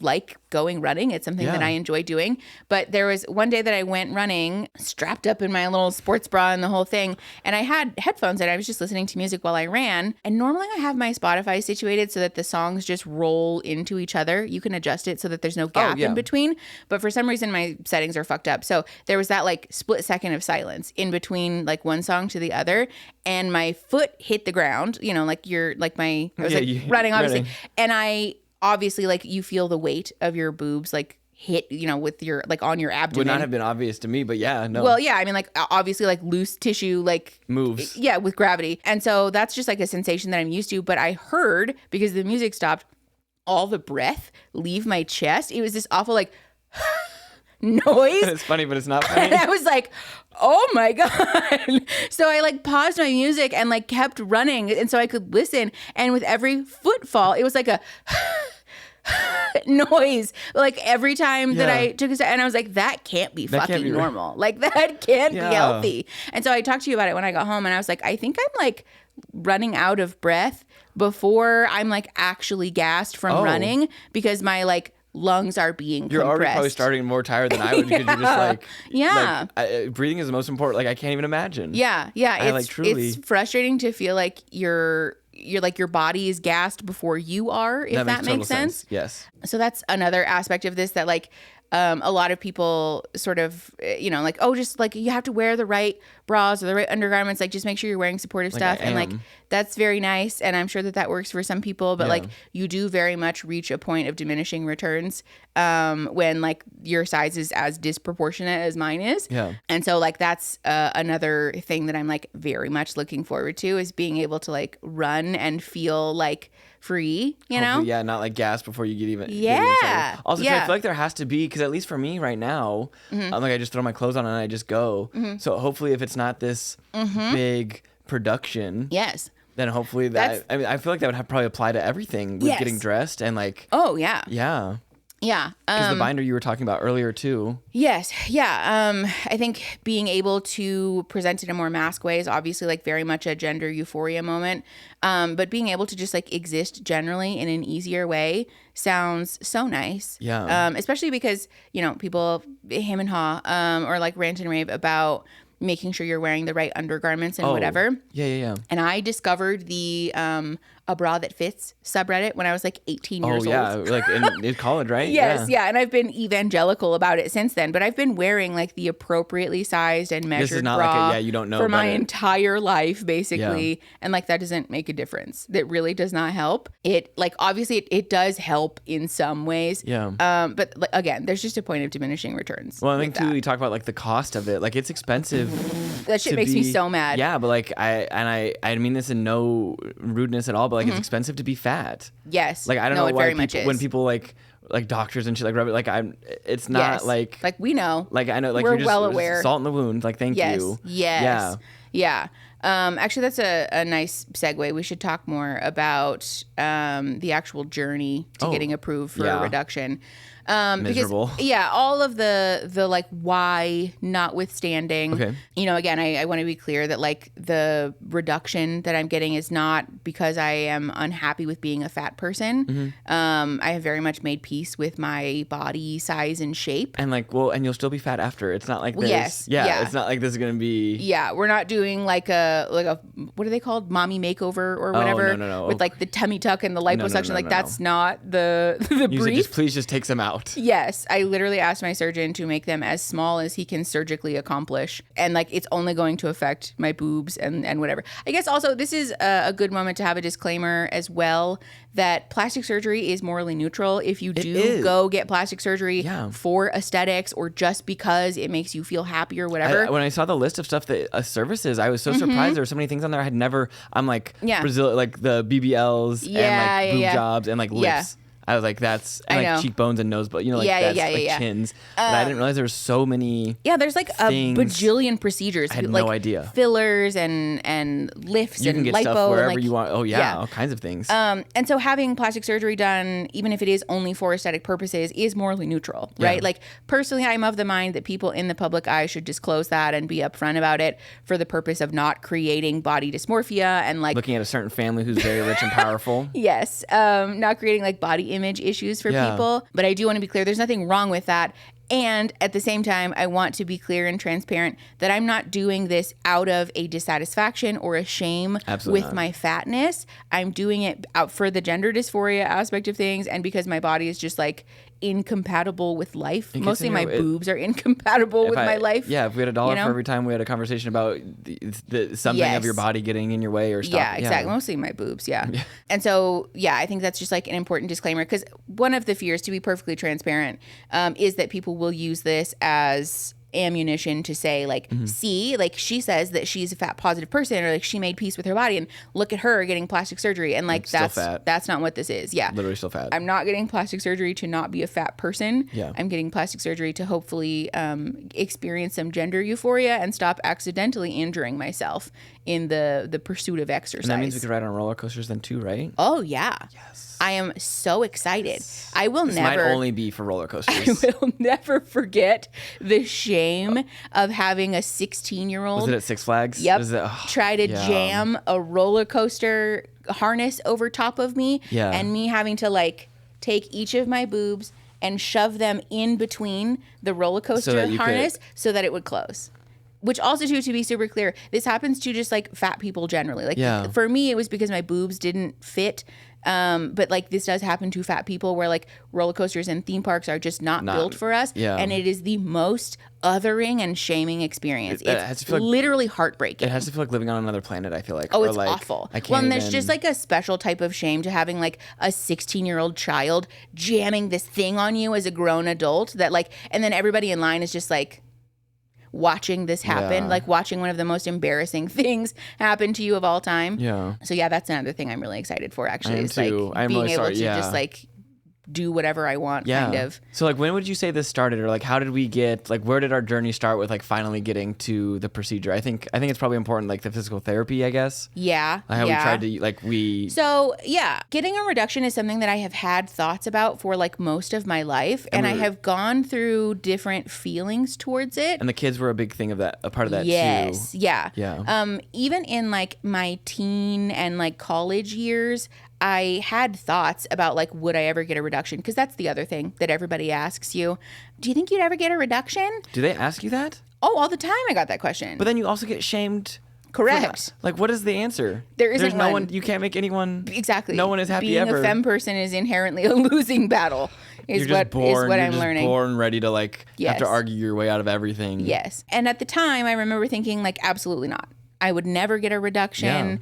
like going running. It's something that I enjoy doing. But there was one day that I went running, strapped up in my little sports bra and the whole thing, and I had headphones and I was just listening to music while I ran. And normally I have my Spotify situated so that the songs just roll into each other. You can adjust it so that there's no gap in between. But for some reason my settings are fucked up. So there was that like split second of silence in between like one song to the other, and my foot hit the ground, like I was running obviously. And I obviously, like, you feel the weight of your boobs, like, hit, with your, like, on your abdomen. Would not have been obvious to me, but yeah, no. Well, yeah, I mean, like, obviously, like, loose tissue, like... moves. Yeah, with gravity. And so that's just, like, a sensation that I'm used to. But I heard, because the music stopped, all the breath leave my chest. It was this awful, like... noise. It's funny, but it's not funny. And I was like, oh my God. So I like paused my music and like kept running. And so I could listen. And with every footfall, it was like a noise. Like every time that I took a step, and I was like, that can't be fucking normal. Like that can't be healthy. And so I talked to you about it when I got home, and I was like, I think I'm like running out of breath before I'm like actually gassed from running, because my like lungs are being compressed. You're already probably starting more tired than I would, because you're just like, breathing is the most important. Like, I can't even imagine. Yeah. It's frustrating to feel like your body is gassed before you are, if that makes sense. Yes. So that's another aspect of this that like a lot of people sort of, like, oh, just like you have to wear the right bras or the right undergarments. Like, just make sure you're wearing supportive stuff. And like, that's very nice. And I'm sure that works for some people. But like, you do very much reach a point of diminishing returns when like your size is as disproportionate as mine is. Yeah. And so like, that's another thing that I'm like very much looking forward to, is being able to like run and feel like free, know? Yeah, not like gas before you get even also, I feel like there has to be, because at least for me right now, I'm like, I just throw my clothes on and I just go. So hopefully if it's not this big production, then hopefully I feel like that would probably apply to everything with getting dressed and like, yeah. Because the binder you were talking about earlier too. Yes. Yeah. I think being able to present in a more mask way is obviously like very much a gender euphoria moment. But being able to just like exist generally in an easier way sounds so nice. Yeah. Especially because, people hem and haw, or like rant and rave about making sure you're wearing the right undergarments and whatever. Yeah. And I discovered the A Bra That Fits subreddit when I was like 18 years old. Oh, yeah. Like in college, right? Yes, yeah. And I've been evangelical about it since then. But I've been wearing like the appropriately sized and measured this is not bra like you don't know for my entire life, basically. Yeah. And like, that doesn't make a difference. That really does not help. It like, obviously it does help in some ways. Yeah. But like, again, there's just a point of diminishing returns. Well, I think too, we talk about like the cost of it. Like, it's expensive. That shit makes me so mad. Yeah, but like I mean this in no rudeness at all, but like it's expensive to be fat. Yes. Like I don't know why people, when people like doctors and shit like rub it, like it's not like we know. Like I know, like we're you're just well aware. Salt in the wound. Like thank you. Yes. Yeah. Actually, that's a nice segue. We should talk more about the actual journey to getting approved for a reduction. Miserable. Because, all of the like why notwithstanding, again, I want to be clear that like the reduction that I'm getting is not because I am unhappy with being a fat person. I have very much made peace with my body size and shape. And like, and you'll still be fat after. It's not like this. Yes. Yeah. It's not like this is going to be. Yeah. We're not doing like a, what are they called? Mommy makeover or whatever. No. With like the tummy tuck and the liposuction. That's not the brief. Please just take some out. Yes, I literally asked my surgeon to make them as small as he can surgically accomplish. And like, it's only going to affect my boobs and whatever. I guess also this is a good moment to have a disclaimer as well, that plastic surgery is morally neutral. If you do go get plastic surgery for aesthetics or just because it makes you feel happy or whatever. When I saw the list of stuff that services, I was so surprised. There were so many things on there I had never. I'm like, Brazil, like the BBLs and like boob jobs and like lips. Yeah. I was like, that's and like cheekbones and nose, but chins. But I didn't realize there were so many. Yeah, there's like things. A bajillion procedures. I had no idea. Fillers and lifts you can and get lipo stuff wherever and like, you want. Oh yeah, all kinds of things. And so having plastic surgery done, even if it is only for aesthetic purposes, is morally neutral, right? Like personally, I'm of the mind that people in the public eye should disclose that and be upfront about it for the purpose of not creating body dysmorphia and like looking at a certain family who's very rich and powerful. Yes, not creating like body image issues for people. But I do want to be clear, there's nothing wrong with that. And at the same time, I want to be clear and transparent that I'm not doing this out of a dissatisfaction or a shame with my fatness. I'm doing it out for the gender dysphoria aspect of things and because my body is just like incompatible with life. Mostly my boobs are incompatible with my life. Yeah, if we had $1 for every time we had a conversation about something of your body getting in your way or stuff. Yeah, exactly. Mostly my boobs, And so, I think that's just like an important disclaimer because one of the fears, to be perfectly transparent, is that people will use this as ammunition to say like, see, like she says that she's a fat positive person or like she made peace with her body and look at her getting plastic surgery and like that's not what this is. Yeah. Literally still fat. I'm not getting plastic surgery to not be a fat person. Yeah. I'm getting plastic surgery to hopefully experience some gender euphoria and stop accidentally injuring myself in the pursuit of exercise. And that means we could ride on roller coasters then too, right? Oh yeah. Yes. I am so excited. Yes. I will never. This might only be for roller coasters. I will never forget the shame of having a 16-year-old. Was it at Six Flags? Yep. Try to jam a roller coaster harness over top of me. Yeah. And me having to like take each of my boobs and shove them in between the roller coaster harness so that it would close. Which also, too, to be super clear, this happens to just like fat people generally. Like for me, it was because my boobs didn't fit But like this does happen to fat people where like roller coasters and theme parks are just not built for us. Yeah. And it is the most othering and shaming experience. It's literally heartbreaking. It has to feel like living on another planet, I feel like. Oh, it's awful. And there's just like a special type of shame to having like a 16-year-old child jamming this thing on you as a grown adult that like, and then everybody in line is just like watching this happen, like watching one of the most embarrassing things happen to you of all time. Yeah. So yeah, that's another thing I'm really excited for actually. Is too. like I'm being really able sorry. to just like do whatever I want, kind of. So like when would you say this started, or like how did we get, like where did our journey start with like finally getting to the procedure? I think it's probably important, like the physical therapy, I guess. Yeah. How we tried to So yeah, getting a reduction is something that I have had thoughts about for like most of my life, and I have gone through different feelings towards it. And the kids were a big thing of that, a part of that too. Yes. Yeah. Yeah. Even in like my teen and like college years, I had thoughts about like, would I ever get a reduction? Because that's the other thing that everybody asks you. Do you think you'd ever get a reduction? Do they ask you that? Oh, all the time I got that question. But then you also get shamed. Correct. Like, what is the answer? There's no one. You can't make anyone. Exactly. No one is happy Being ever. Being a femme person is inherently a losing battle. Is what I'm learning. Born ready to like have to argue your way out of everything. Yes. And at the time, I remember thinking like, absolutely not. I would never get a reduction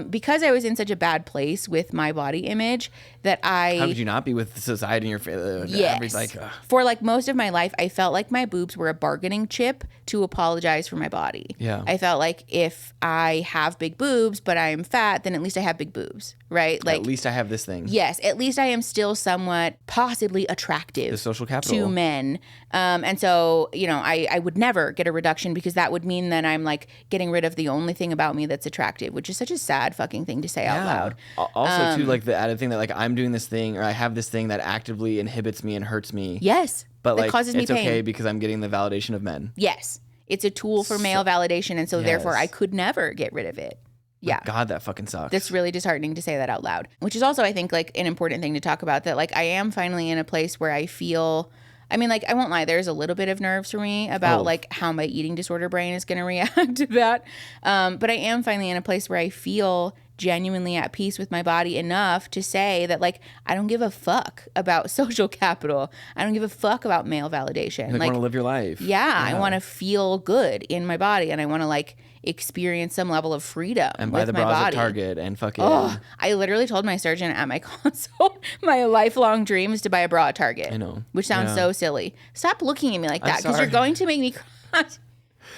because I was in such a bad place with my body image that I... How could you not be with society and your... Yes. For like most of my life, I felt like my boobs were a bargaining chip to apologize for my body. Yeah. I felt like if I have big boobs, but I'm fat, then at least I have big boobs, right? Like, at least I have this thing. Yes. At least I am still somewhat possibly attractive the social capital. To men. And so, you know, I would never get a reduction because that would mean that I'm like getting rid of the only thing about me that's attractive, which is such a sad fucking thing to say out loud. Also, too, like the added thing that like I'm doing this thing or I have this thing that actively inhibits me and hurts me. Yes. But like causes me it's pain. Okay because I'm getting the validation of men. Yes. It's a tool for male validation. And so therefore I could never get rid of it. Yeah. God, that fucking sucks. That's really disheartening to say that out loud, which is also, I think, like an important thing to talk about, that like I am finally in a place where I feel, I mean, like, I won't lie, there's a little bit of nerves for me about like how my eating disorder brain is going to react to that. But I am finally in a place where I feel genuinely at peace with my body enough to say that like I don't give a fuck about social capital. I don't give a fuck about male validation. You like want to live your life. Yeah. I want to feel good in my body, and I want to like experience some level of freedom and buy with the my bras body. at Target and fucking. Oh, I literally told my surgeon at my consult my lifelong dream is to buy a bra at Target. I know, which sounds so silly. Stop looking at me like that because you're going to make me cry.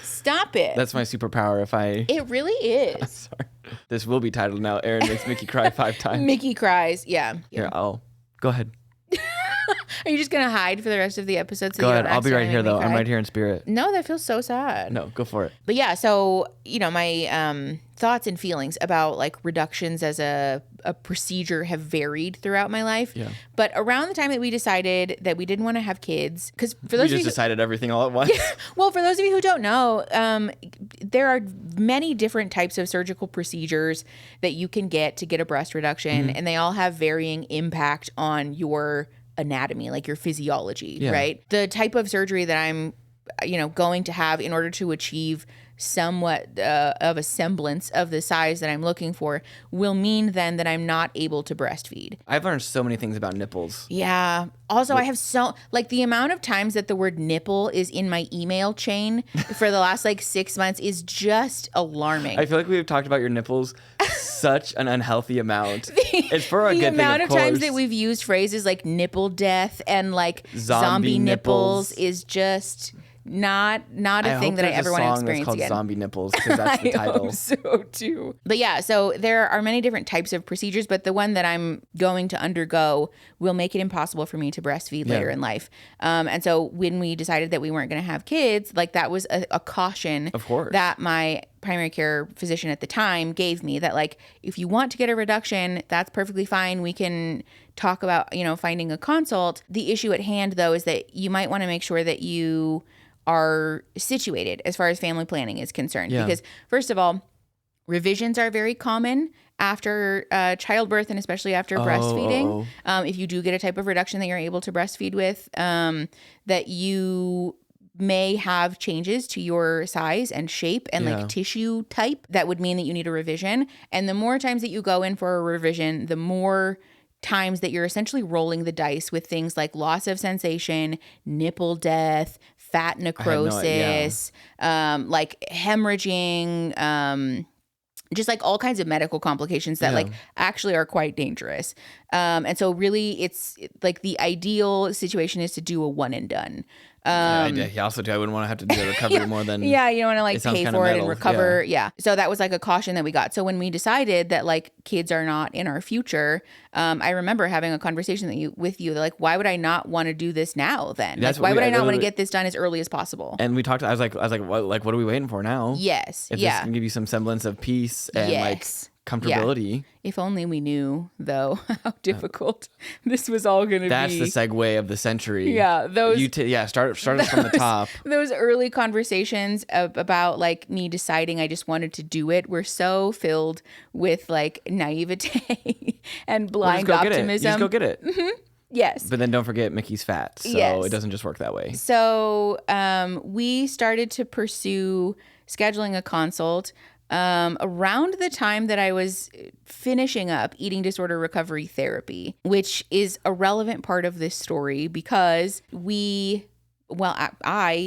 Stop it. That's my superpower. If I. It really is. I'm sorry. This will be titled now. Aaron makes Mickey cry 5 times. Mickey cries. Yeah. Here, I'll go ahead. Are you just gonna hide for the rest of the episode? So go ahead. I'll be right here though. I'm right here in spirit. No, that feels so sad. No, go for it. But yeah, so you know, my thoughts and feelings about like reductions as a procedure have varied throughout my life. Yeah. But around the time that we decided that we didn't want to have kids, because for those we just decided everything all at once. Well, for those of you who don't know, there are many different types of surgical procedures that you can get to get a breast reduction, and they all have varying impact on your anatomy, like your physiology, right? The type of surgery that I'm, you know, going to have in order to achieve somewhat of a semblance of the size that I'm looking for will mean then that I'm not able to breastfeed. I've learned so many things about nipples. Yeah. Also, I have like the amount of times that the word nipple is in my email chain for the last like 6 months is just alarming. I feel like we've talked about your nipples such an unhealthy amount. It's for a good thing, the amount of times that we've used phrases like nipple death and like zombie nipples is just not a thing that I ever want to experience again. Zombie nipples, because that's the title. I hope so too. But yeah, so there are many different types of procedures, but the one that I'm going to undergo will make it impossible for me to breastfeed later in life. And so when we decided that we weren't going to have kids, like that was a caution, of course, that my primary care physician at the time gave me, that like, if you want to get a reduction, that's perfectly fine. We can talk about, you know, finding a consult. The issue at hand though is that you might want to make sure that you are situated as far as family planning is concerned. Because first of all, revisions are very common after childbirth and especially after breastfeeding. If you do get a type of reduction that you're able to breastfeed with, that you may have changes to your size and shape and like tissue type that would mean that you need a revision. And the more times that you go in for a revision, the more times that you're essentially rolling the dice with things like loss of sensation, nipple death, fat necrosis, like hemorrhaging, just like all kinds of medical complications that like actually are quite dangerous. And so really it's like the ideal situation is to do a one and done. Also too, I wouldn't want to have to do the recovery more than you don't want to like pay for it and recover. So that was like a caution that we got. So when we decided that like kids are not in our future, I remember having a conversation with you like, why would I not want to do this now then? Like, why would I not want to get this done as early as possible? And we talked, I was like, what are we waiting for now? Yes. If this can give you some semblance of peace and like comfortability. If only we knew, though, how difficult this was all going to be. That's the segue of the century. Those. Start us from the top. Those early conversations about like me deciding I just wanted to do it were so filled with like naivete and blind optimism. You just go get it. Mm-hmm. Yes. But then don't forget Mickey's fat, so it doesn't just work that way. So we started to pursue scheduling a consult around the time that I was finishing up eating disorder recovery therapy, which is a relevant part of this story because I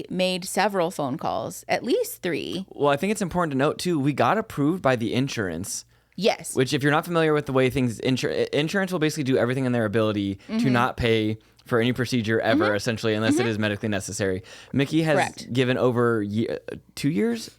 made several phone calls, at least 3. Well, I think it's important to note too, we got approved by the insurance. Yes. Which if you're not familiar with the way things, insurance will basically do everything in their ability to not pay for any procedure ever, essentially, unless it is medically necessary. Mickey has given over 2 years?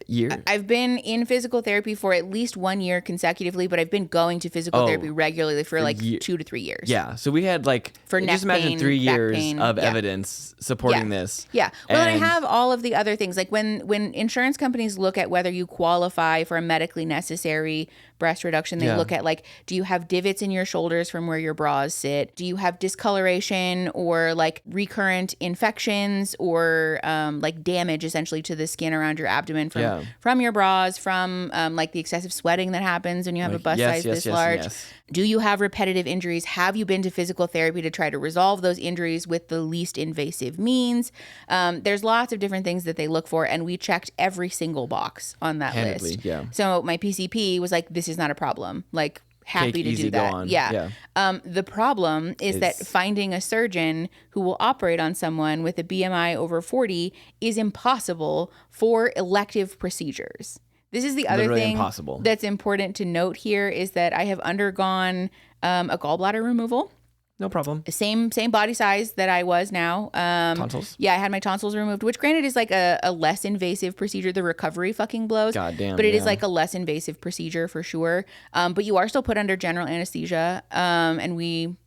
I've been in physical therapy for at least 1 year consecutively, but I've been going to physical therapy regularly for like 2 to 3 years. Yeah, so we had like, for just imagine 3 years of evidence supporting this. Yeah, well, and I have all of the other things. Like when insurance companies look at whether you qualify for a medically necessary breast reduction, they look at like, do you have divots in your shoulders from where your bras sit? Do you have discoloration or like recurrent infections or like damage essentially to the skin around your abdomen from your bras, from like the excessive sweating that happens when you have a bust size this large? Do you have repetitive injuries? Have you been to physical therapy to try to resolve those injuries with the least invasive means? There's lots of different things that they look for, and we checked every single box on that list. So my PCP was like, this is not a problem. Like, happy to do that. The problem is that finding a surgeon who will operate on someone with a BMI over 40 is impossible for elective procedures. This is the other thing that's important to note here is that I have undergone a gallbladder removal. No problem. Same body size that I was now. Tonsils? Yeah, I had my tonsils removed, which granted is like a less invasive procedure. The recovery fucking blows. God damn. But it is like a less invasive procedure for sure. But you are still put under general anesthesia. And we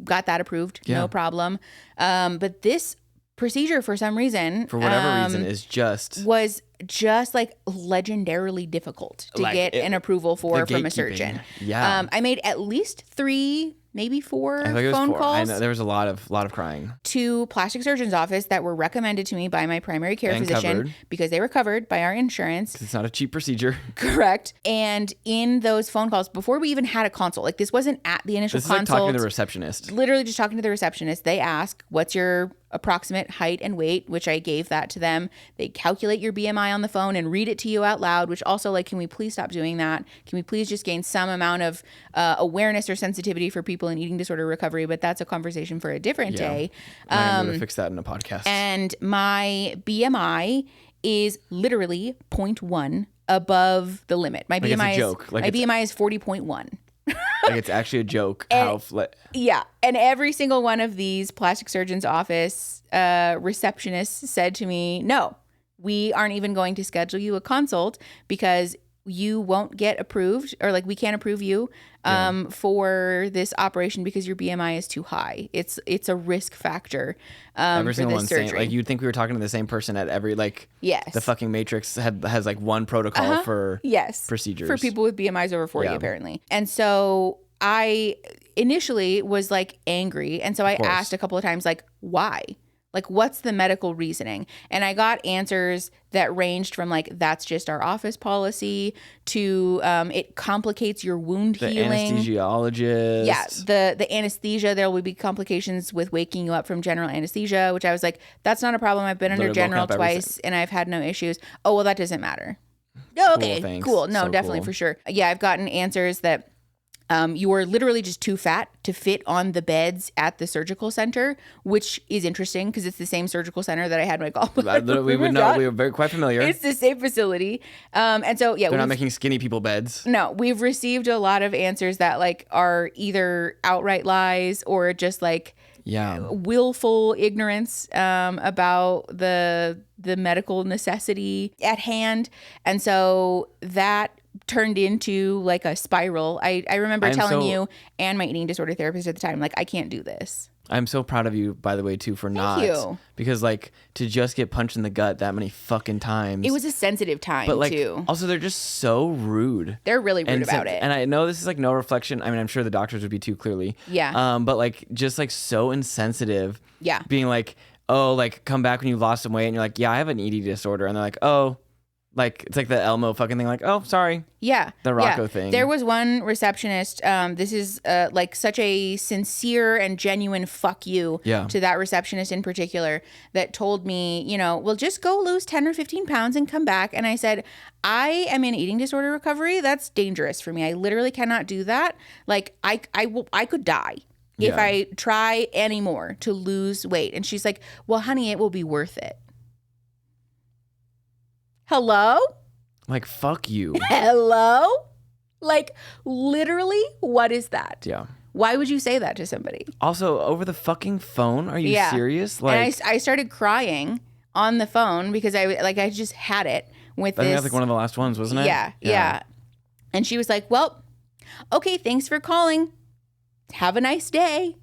got that approved. No problem. But this procedure for some reason, for whatever reason, was just like legendarily difficult to get an approval for from a surgeon. I made at least 3, maybe 4 phone calls. I know there was a lot of crying to plastic surgeon's office that were recommended to me by my primary care physician because they were covered by our insurance. It's not a cheap procedure. Correct. And in those phone calls, before we even had a consult, like this wasn't at the initial consult. This is like talking to the receptionist. Literally just talking to the receptionist. They ask, what's your approximate height and weight, which I gave that to them. They calculate your BMI on the phone and read it to you out loud, which also like, can we please stop doing that? Can we please just gain some amount of awareness or sensitivity for people in eating disorder recovery? But that's a conversation for a different day. I'm going to fix that in a podcast. And my BMI is literally 0.1 above the limit. My BMI is 40.1. Like it's actually a joke. And every single one of these plastic surgeon's office receptionists said to me, no, we aren't even going to schedule you a consult because you won't get approved, or like we can't approve you for this operation because your BMI is too high. It's a risk factor every for single this one surgery. Like you'd think we were talking to the same person at every the fucking Matrix has like one protocol for procedures for people with BMIs over 40 apparently. And so I initially was like angry, and so I asked a couple of times like, why Like, what's the medical reasoning? And I got answers that ranged from like, that's just our office policy to it complicates your wound healing. Anesthesiologist. Yeah, the anesthesia, there will be complications with waking you up from general anesthesia, which I was like, that's not a problem. I've been under general twice and I've had no issues. Oh, well, that doesn't matter. Oh, okay, cool. No, so definitely cool. For sure. Yeah, I've gotten answers that you are literally just too fat to fit on the beds at the surgical center, which is interesting because it's the same surgical center that I had my gallbladder. We would know. We were quite familiar. It's the same facility. And so, yeah. They're not making skinny people beds. No, we've received a lot of answers that like are either outright lies or just like willful ignorance about the medical necessity at hand. And so that turned into like a spiral. I remember telling you and my eating disorder therapist at the time, like, I can't do this. I'm so proud of you, by the way, too, for Thank you. Because like to just get punched in the gut that many fucking times. It was a sensitive time, but like, too. Also, they're just so rude. They're really rude about it. And I know this is like no reflection. I mean, I'm sure the doctors would be too, clearly. Yeah. But like just like so insensitive. Yeah. Being like, oh, like come back when you lost some weight, and you're like, yeah, I have an eating disorder, and they're like, oh. Like, it's like the Elmo fucking thing, like, oh, sorry. Yeah. The Rocco thing. There was one receptionist, this is like such a sincere and genuine fuck you to that receptionist in particular, that told me, you know, well, just go lose 10 or 15 pounds and come back. And I said, I am in eating disorder recovery. That's dangerous for me. I literally cannot do that. Like, I could die if I try anymore to lose weight. And she's like, well, honey, it will be worth it. Hello? Like, fuck you. Hello? Like, literally, what is that? Yeah. Why would you say that to somebody? Also, over the fucking phone? Are you serious? Like, and I started crying on the phone because I just had it with this. I think that's like one of the last ones, wasn't it? Yeah. And she was like, well, okay, thanks for calling. Have a nice day.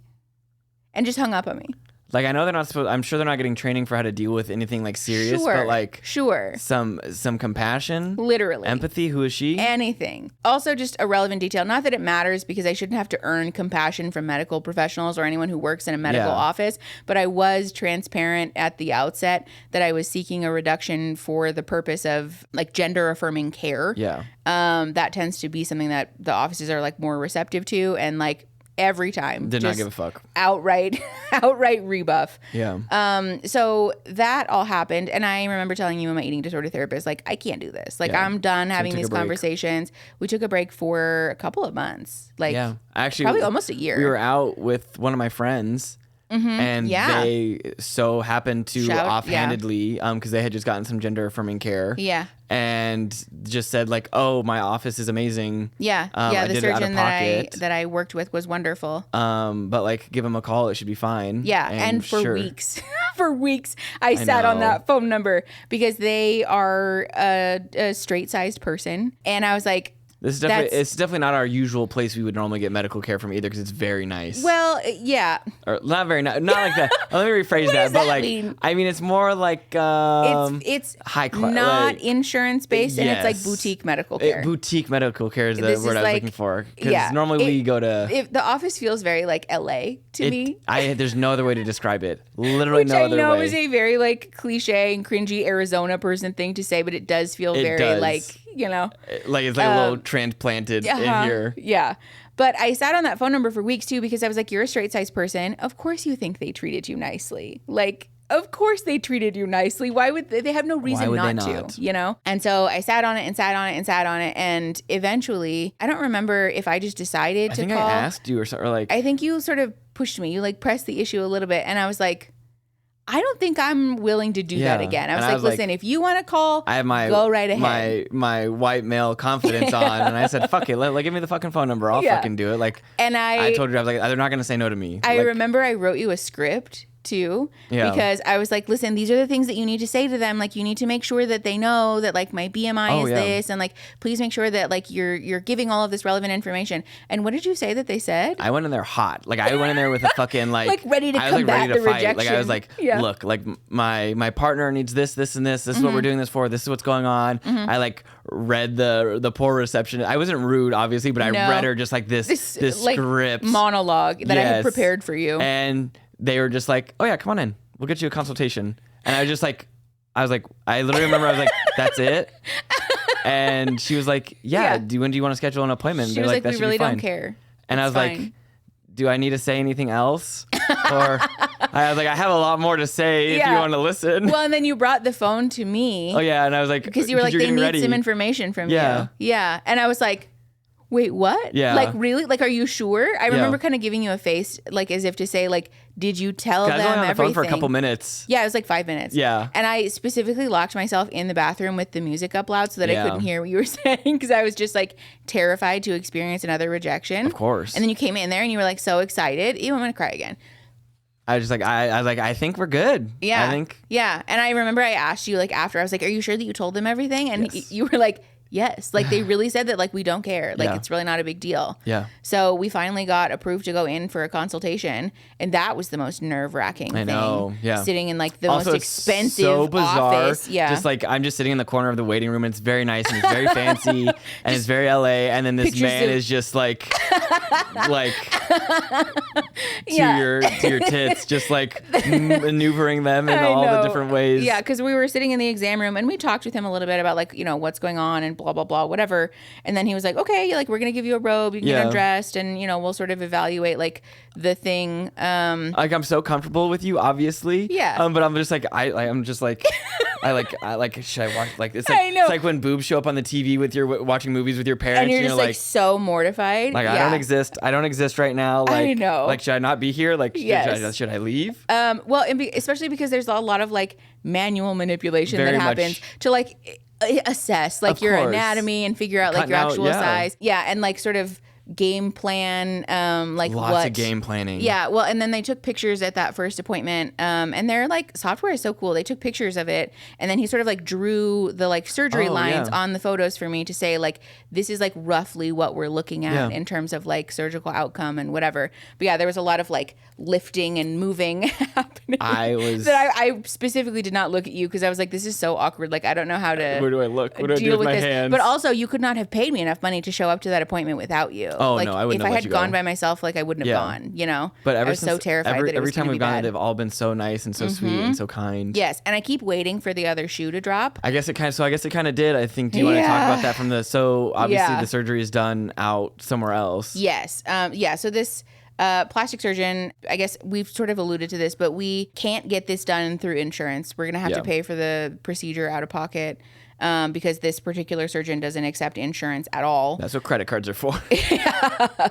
And just hung up on me. Like, I know they're not supposed, I'm sure they're not getting training for how to deal with anything like serious, but like some compassion, literally empathy. Who is she? Anything. Also, just a relevant detail. Not that it matters because I shouldn't have to earn compassion from medical professionals or anyone who works in a medical office, but I was transparent at the outset that I was seeking a reduction for the purpose of like gender affirming care. Yeah. That tends to be something that the offices are like more receptive to, and like every time. Did not give a fuck. Outright rebuff. Yeah. So that all happened. And I remember telling you and my eating disorder therapist, like, I can't do this. Like, I'm done having these conversations. We took a break for a couple of months. Like, actually, probably almost a year. We were out with one of my friends. And they so happened to offhandedly, because they had just gotten some gender affirming care. Yeah. And just said like, oh, my office is amazing. Yeah. The surgeon that I worked with was wonderful. But like, give him a call. It should be fine. Yeah. And for weeks, I sat on that phone number because they are a straight sized person. And I was like, it's definitely not our usual place we would normally get medical care from either, because it's very nice. Well, yeah. Or not very nice. Not like that. Let me rephrase that. But like, mean? I mean, it's more like it's high class, not like, insurance based, and it's like boutique medical care. Boutique medical care is the word I was looking for. Because normally we go to. The office feels very like LA to me. There's no other way to describe it. Literally no other way. I know is a very like cliche and cringy Arizona person thing to say, but it does feel very like, you know, like it's like a little transplanted in here. Yeah. But I sat on that phone number for weeks too, because I was like, you're a straight size person. Of course you think they treated you nicely. Like, of course they treated you nicely. Why would they have no reason not to, you know? And so I sat on it and sat on it and sat on it. And eventually, I don't remember if I just decided to call. I asked you or like. I think you sort of pushed me. You like pressed the issue a little bit. And I was like, I don't think I'm willing to do that again. I was like, listen, if you want to call, I have go right ahead. My white male confidence on, and I said, fuck it, give me the fucking phone number. I'll fucking do it. Like, and I told you, I was like, they're not gonna say no to me. I remember I wrote you a script too, because I was like, listen, these are the things that you need to say to them. Like, you need to make sure that they know that like my BMI is this, and like, please make sure that like you're giving all of this relevant information. And what did you say that they said? I went in there hot. Like, I went in there with a fucking like ready to combat the rejection. Like, I was like, look, like my partner needs this and this. This is what we're doing this for. This is what's going on. I like read the poor reception. I wasn't rude, obviously, but I read her just like this like, script monologue that I had prepared for you. And they were just like, oh yeah, come on in. we'll get you a consultation. And I was like, I literally remember I was like, that's it. And she was like, yeah. When do you want to schedule an appointment? She was like, we really don't care. And I was like, do I need to say anything else? Or I was like, I have a lot more to say if you want to listen. Well, and then you brought the phone to me. Oh, yeah. And I was like, because you were like, they need some information from you. Yeah. And I was like, wait, what? Yeah. Like, really? Like, are you sure? I remember kind of giving you a face, like, as if to say, like, did you tell them everything? I was only on the phone for a couple minutes. Yeah, it was like 5 minutes. Yeah. And I specifically locked myself in the bathroom with the music up loud so that I couldn't hear what you were saying, because I was just, like, terrified to experience another rejection. Of course. And then you came in there and you were, like, so excited. Ew, I'm going to cry again. I was just like, I was like, I think we're good. Yeah. I think. Yeah. And I remember I asked you, like, after, I was like, are you sure that you told them everything? And you were like, yes. Like, they really said that, like, we don't care. Like, it's really not a big deal. Yeah. So we finally got approved to go in for a consultation. And that was the most nerve-wracking thing. I know. Yeah. Sitting in, like, the also, most expensive so bizarre. office. Yeah. Just, like, I'm just sitting in the corner of the waiting room, and it's very nice, and it's very fancy, and it's very LA, and then this man is just, like to your tits, just, like, maneuvering them in all the different ways. Yeah, because we were sitting in the exam room, and we talked with him a little bit about, like, you know, what's going on and blah, blah, blah, whatever. And then he was like, okay, like, we're going to give you a robe, you can get undressed, and, you know, we'll sort of evaluate, like, the thing. Like, I'm so comfortable with you, obviously. Yeah. But I'm just like, I'm just like, I like, should I watch, like, it's like, I know. it's like when boobs show up on the TV with your, watching movies with your parents. And you're just, like, so mortified. Like, I don't exist right now. Like, I know. Like, should I not be here? Like, should I leave? Well, especially because there's a lot of, like, manual manipulation that happens to, like, assess, like, your anatomy and figure out, like, your actual size. Yeah, and, like, sort of game plan, like, lots of game planning. Yeah, well, and then they took pictures at that first appointment, and their, like, software is so cool. They took pictures of it, and then he sort of, like, drew the, like, surgery lines on the photos for me to say, like, this is, like, roughly what we're looking at in terms of, like, surgical outcome and whatever. But yeah, there was a lot of, like, lifting and moving happening. I specifically did not look at you because I was like, this is so awkward. Like, I don't know how to. Where do I look? What do I do with my hands? But also, you could not have paid me enough money to show up to that appointment without you. Oh, like, no, I wouldn't have have let you gone by myself, like, I wouldn't have gone, you know? But I was so terrified that it was every time we've gone, they've all been so nice and so sweet and so kind. Yes, and I keep waiting for the other shoe to drop. I guess it kind of did. I think, do you want to talk about that from obviously the surgery is done out somewhere else. Yes. So this plastic surgeon, I guess we've sort of alluded to this, but we can't get this done through insurance. We're going to have to pay for the procedure out of pocket. Because this particular surgeon doesn't accept insurance at all. That's what credit cards are for.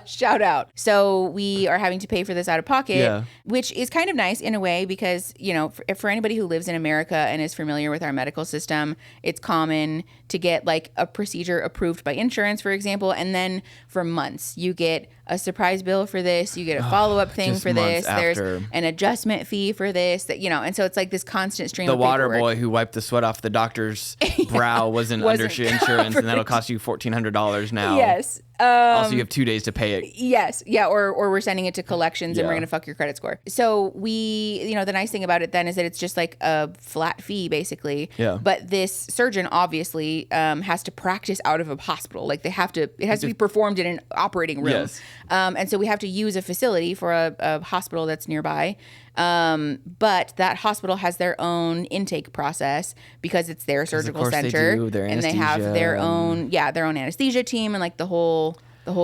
Shout out. So we are having to pay for this out of pocket, which is kind of nice in a way because, you know, for anybody who lives in America and is familiar with our medical system, it's common to get, like, a procedure approved by insurance, for example, and then for months you get a surprise bill for this, you get a follow-up thing for this, there's an adjustment fee for this, that, you know, and so it's like this constant stream of paperwork. The water boy who wiped the sweat off the doctor's brow wasn't under insurance, and that'll cost you $1,400 now. Yes. Also, you have 2 days to pay it. Yes. Yeah. Or we're sending it to collections and we're going to fuck your credit score. So the nice thing about it then is that it's just like a flat fee, basically. Yeah. But this surgeon obviously has to practice out of a hospital. Like, it has to be performed in an operating room. Yes. And so we have to use a facility for a hospital that's nearby. But that hospital has their own intake process because it's their surgical center. They do. And they have their own anesthesia team and, like, the whole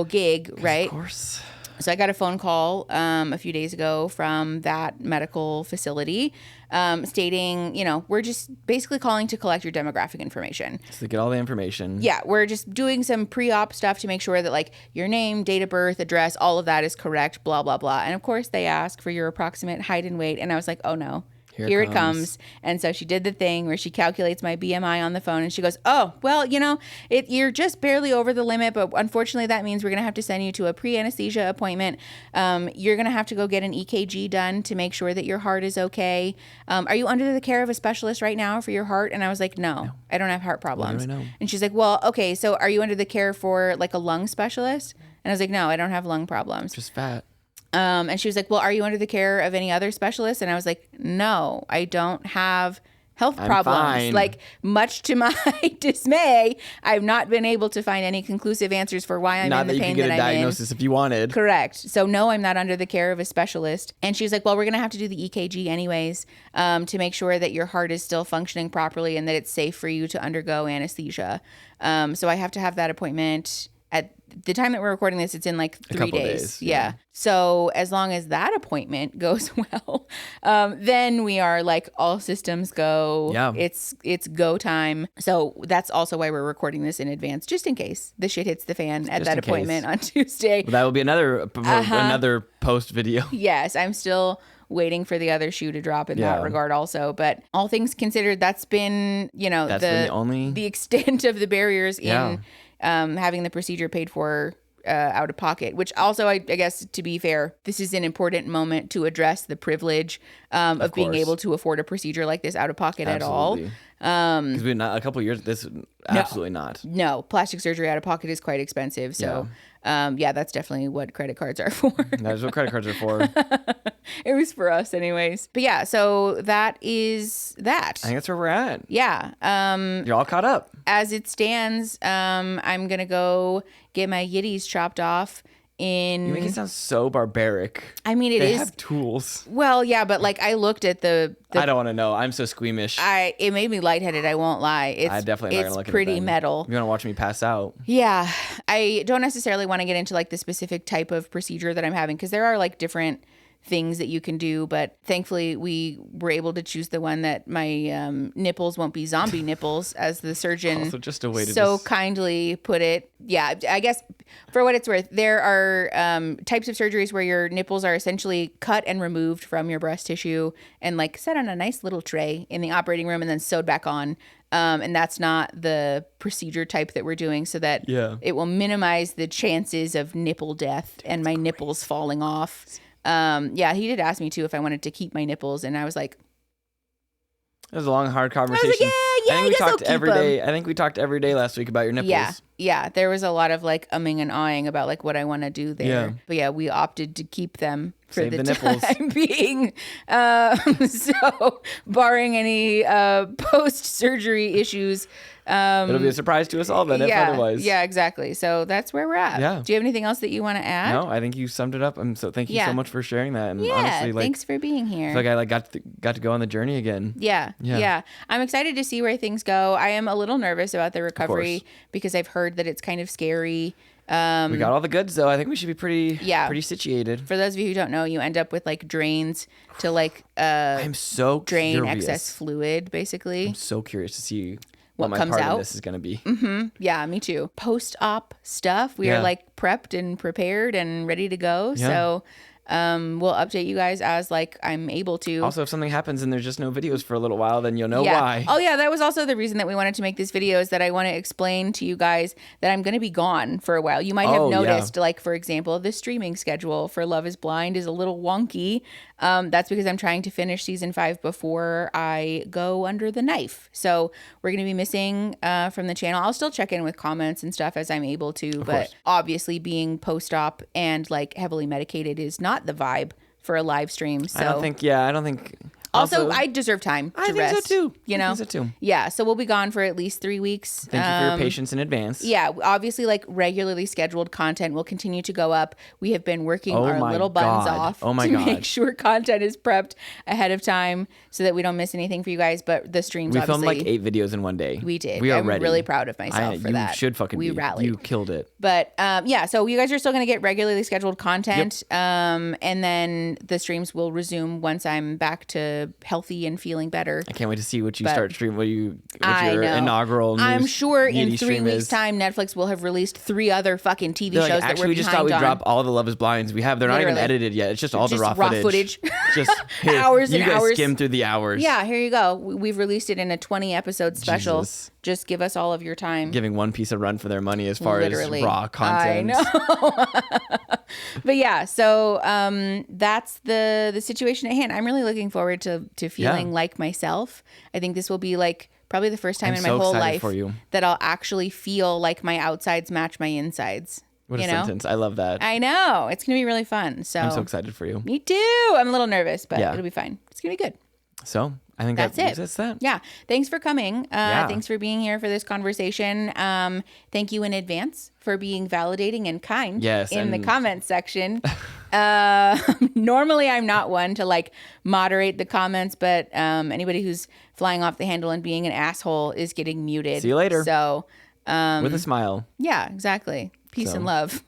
gig, right? Of course. So I got a phone call a few days ago from that medical facility stating, you know, we're just basically calling to collect your demographic information. So to get all the information. Yeah, we're just doing some pre-op stuff to make sure that, like, your name, date of birth, address, all of that is correct, blah, blah, blah. And of course they ask for your approximate height and weight. And I was like, oh no. Here it comes. And so she did the thing where she calculates my BMI on the phone and she goes, oh, well, you know, you're just barely over the limit, but unfortunately that means we're going to have to send you to a pre-anesthesia appointment. You're going to have to go get an EKG done to make sure that your heart is okay. Are you under the care of a specialist right now for your heart? And I was like, no. I don't have heart problems. What do I know? And she's like, well, okay, so are you under the care for, like, a lung specialist? And I was like, no, I don't have lung problems. Just fat. And she was like, well, are you under the care of any other specialists? And I was like, no, I don't have health problems. Fine. Like, much to my dismay, I've not been able to find any conclusive answers for why I'm in the pain that I'm in. Not that you could get a diagnosis if you wanted. Correct. So no, I'm not under the care of a specialist. And she's like, well, we're going to have to do the EKG anyways, to make sure that your heart is still functioning properly and that it's safe for you to undergo anesthesia. So I have to have that appointment. At the time that we're recording this, it's in like 3 days. Yeah. So as long as that appointment goes well, then we are like all systems go. Yeah. It's go time. So that's also why we're recording this in advance, just in case the shit hits the fan at that appointment on Tuesday. Well, that will be another post video. Yes. I'm still waiting for the other shoe to drop in that regard also. But all things considered, that's been, the extent of the barriers in having the procedure paid for out of pocket, which also, I guess, to be fair, this is an important moment to address the privilege of being able to afford a procedure like this out of pocket at all. Because we've not a couple of years, this absolutely not. No, plastic surgery out of pocket is quite expensive. So that's definitely what credit cards are for. That's what credit cards are for. It was for us anyways. But yeah, so that is that. I think that's where we're at. Yeah. You're all caught up. As it stands, I'm going to go get my yitties chopped off. You make it sound so barbaric. I mean, they have tools. Well, yeah, but like I looked at the I don't want to know. I'm so squeamish. It made me lightheaded. I won't lie. I definitely not gonna look at it. It's pretty metal. You want to watch me pass out? Yeah, I don't necessarily want to get into like the specific type of procedure that I'm having because there are like different things that you can do, but thankfully we were able to choose the one that my nipples won't be zombie nipples, as the surgeon also just a way to kindly put it. Yeah, I guess for what it's worth, there are types of surgeries where your nipples are essentially cut and removed from your breast tissue and like set on a nice little tray in the operating room and then sewed back on. And that's not the procedure type that we're doing, so that it will minimize the chances of nipple death and my nipples falling off. He did ask me too if I wanted to keep my nipples, and I was like, it was a long, hard conversation. I was like, I think we talked every day. I think we talked every day last week about your nipples. Yeah. There was a lot of like umming and ahhing about like what I want to do there. Yeah. But yeah, we opted to keep them for Save the nipples. time being. So barring any post-surgery issues. It'll be a surprise to us all then, if otherwise. Yeah, exactly. So that's where we're at. Yeah. Do you have anything else that you want to add? No, I think you summed it up. So thank you so much for sharing that. And honestly, like, thanks for being here. I feel like I got to go on the journey again. Yeah. I'm excited to see where things go. I am a little nervous about the recovery because I've heard that it's kind of scary. We got all the goods though. I think we should be pretty situated. For those of you who don't know, you end up with like drains to like I'm so drain curious. Excess fluid, basically. I'm so curious to see what my comes part out. Of this is going to be. Mm-hmm. Yeah, me too. Post-op stuff. We are like prepped and prepared and ready to go. Yeah. So we'll update you guys as like I'm able to. Also, if something happens and there's just no videos for a little while, then you'll know why. Oh yeah, that was also the reason that we wanted to make this video, is that I want to explain to you guys that I'm going to be gone for a while. You might have noticed, like for example, the streaming schedule for Love is Blind is a little wonky. That's because I'm trying to finish season 5 before I go under the knife. So we're going to be missing from the channel. I'll still check in with comments and stuff as I'm able to, but obviously being post-op and like heavily medicated is not the vibe for a live stream. So I don't think. Also, I deserve time to rest. I think so too. You know? I think so too. Yeah, so we'll be gone for at least 3 weeks. Thank you for your patience in advance. Yeah, obviously, like regularly scheduled content will continue to go up. We have been working our little buns off to make sure content is prepped ahead of time so that we don't miss anything for you guys. But the streams, we filmed like 8 videos in one day. We did. I'm really proud of myself for that. You should fucking be. Rallied. You killed it. But so you guys are still going to get regularly scheduled content. Yep. And then the streams will resume once I'm back to healthy and feeling better. I can't wait to see what you start streaming. What your inaugural news. I'm sure in 3 weeks' time, Netflix will have released 3 other fucking TV shows that we're behind on. Actually, we just thought we'd drop all the Love is Blinds we have. They're not even edited yet. It's just all the raw footage. Just here, hours and hours. You guys skim through the hours. Yeah, here you go. We've released it in a 20 episode special. Jesus. Just give us all of your time. Giving One Piece a run for their money as far as raw content. I know. But yeah, so that's the situation at hand. I'm really looking forward to feeling like myself. I think this will be like probably the first time in my whole life that I'll actually feel like my outsides match my insides. What a sentence. I love that. I know. It's going to be really fun. So I'm so excited for you. Me too. I'm a little nervous, but it'll be fine. It's going to be good. So I think that's it. Yeah. Thanks for coming. Thanks for being here for this conversation. Thank you in advance for being validating and kind in the comments section. Normally I'm not one to like moderate the comments, but anybody who's flying off the handle and being an asshole is getting muted. See you later. So with a smile. Yeah, exactly. Peace and love.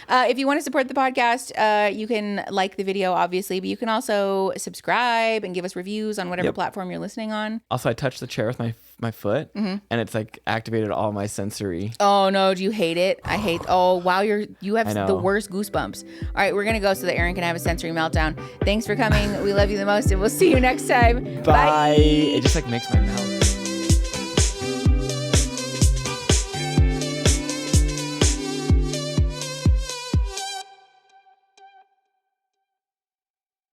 If you want to support the podcast, you can like the video, obviously, but you can also subscribe and give us reviews on whatever platform you're listening on. Also, I touched the chair with my foot, and it's like activated all my sensory. Oh no, do you hate it? I hate. Oh wow, you have the worst goosebumps. All right, we're gonna go so that Aaron can have a sensory meltdown. Thanks for coming. We love you the most, and we'll see you next time. Bye. It just like makes my mouth.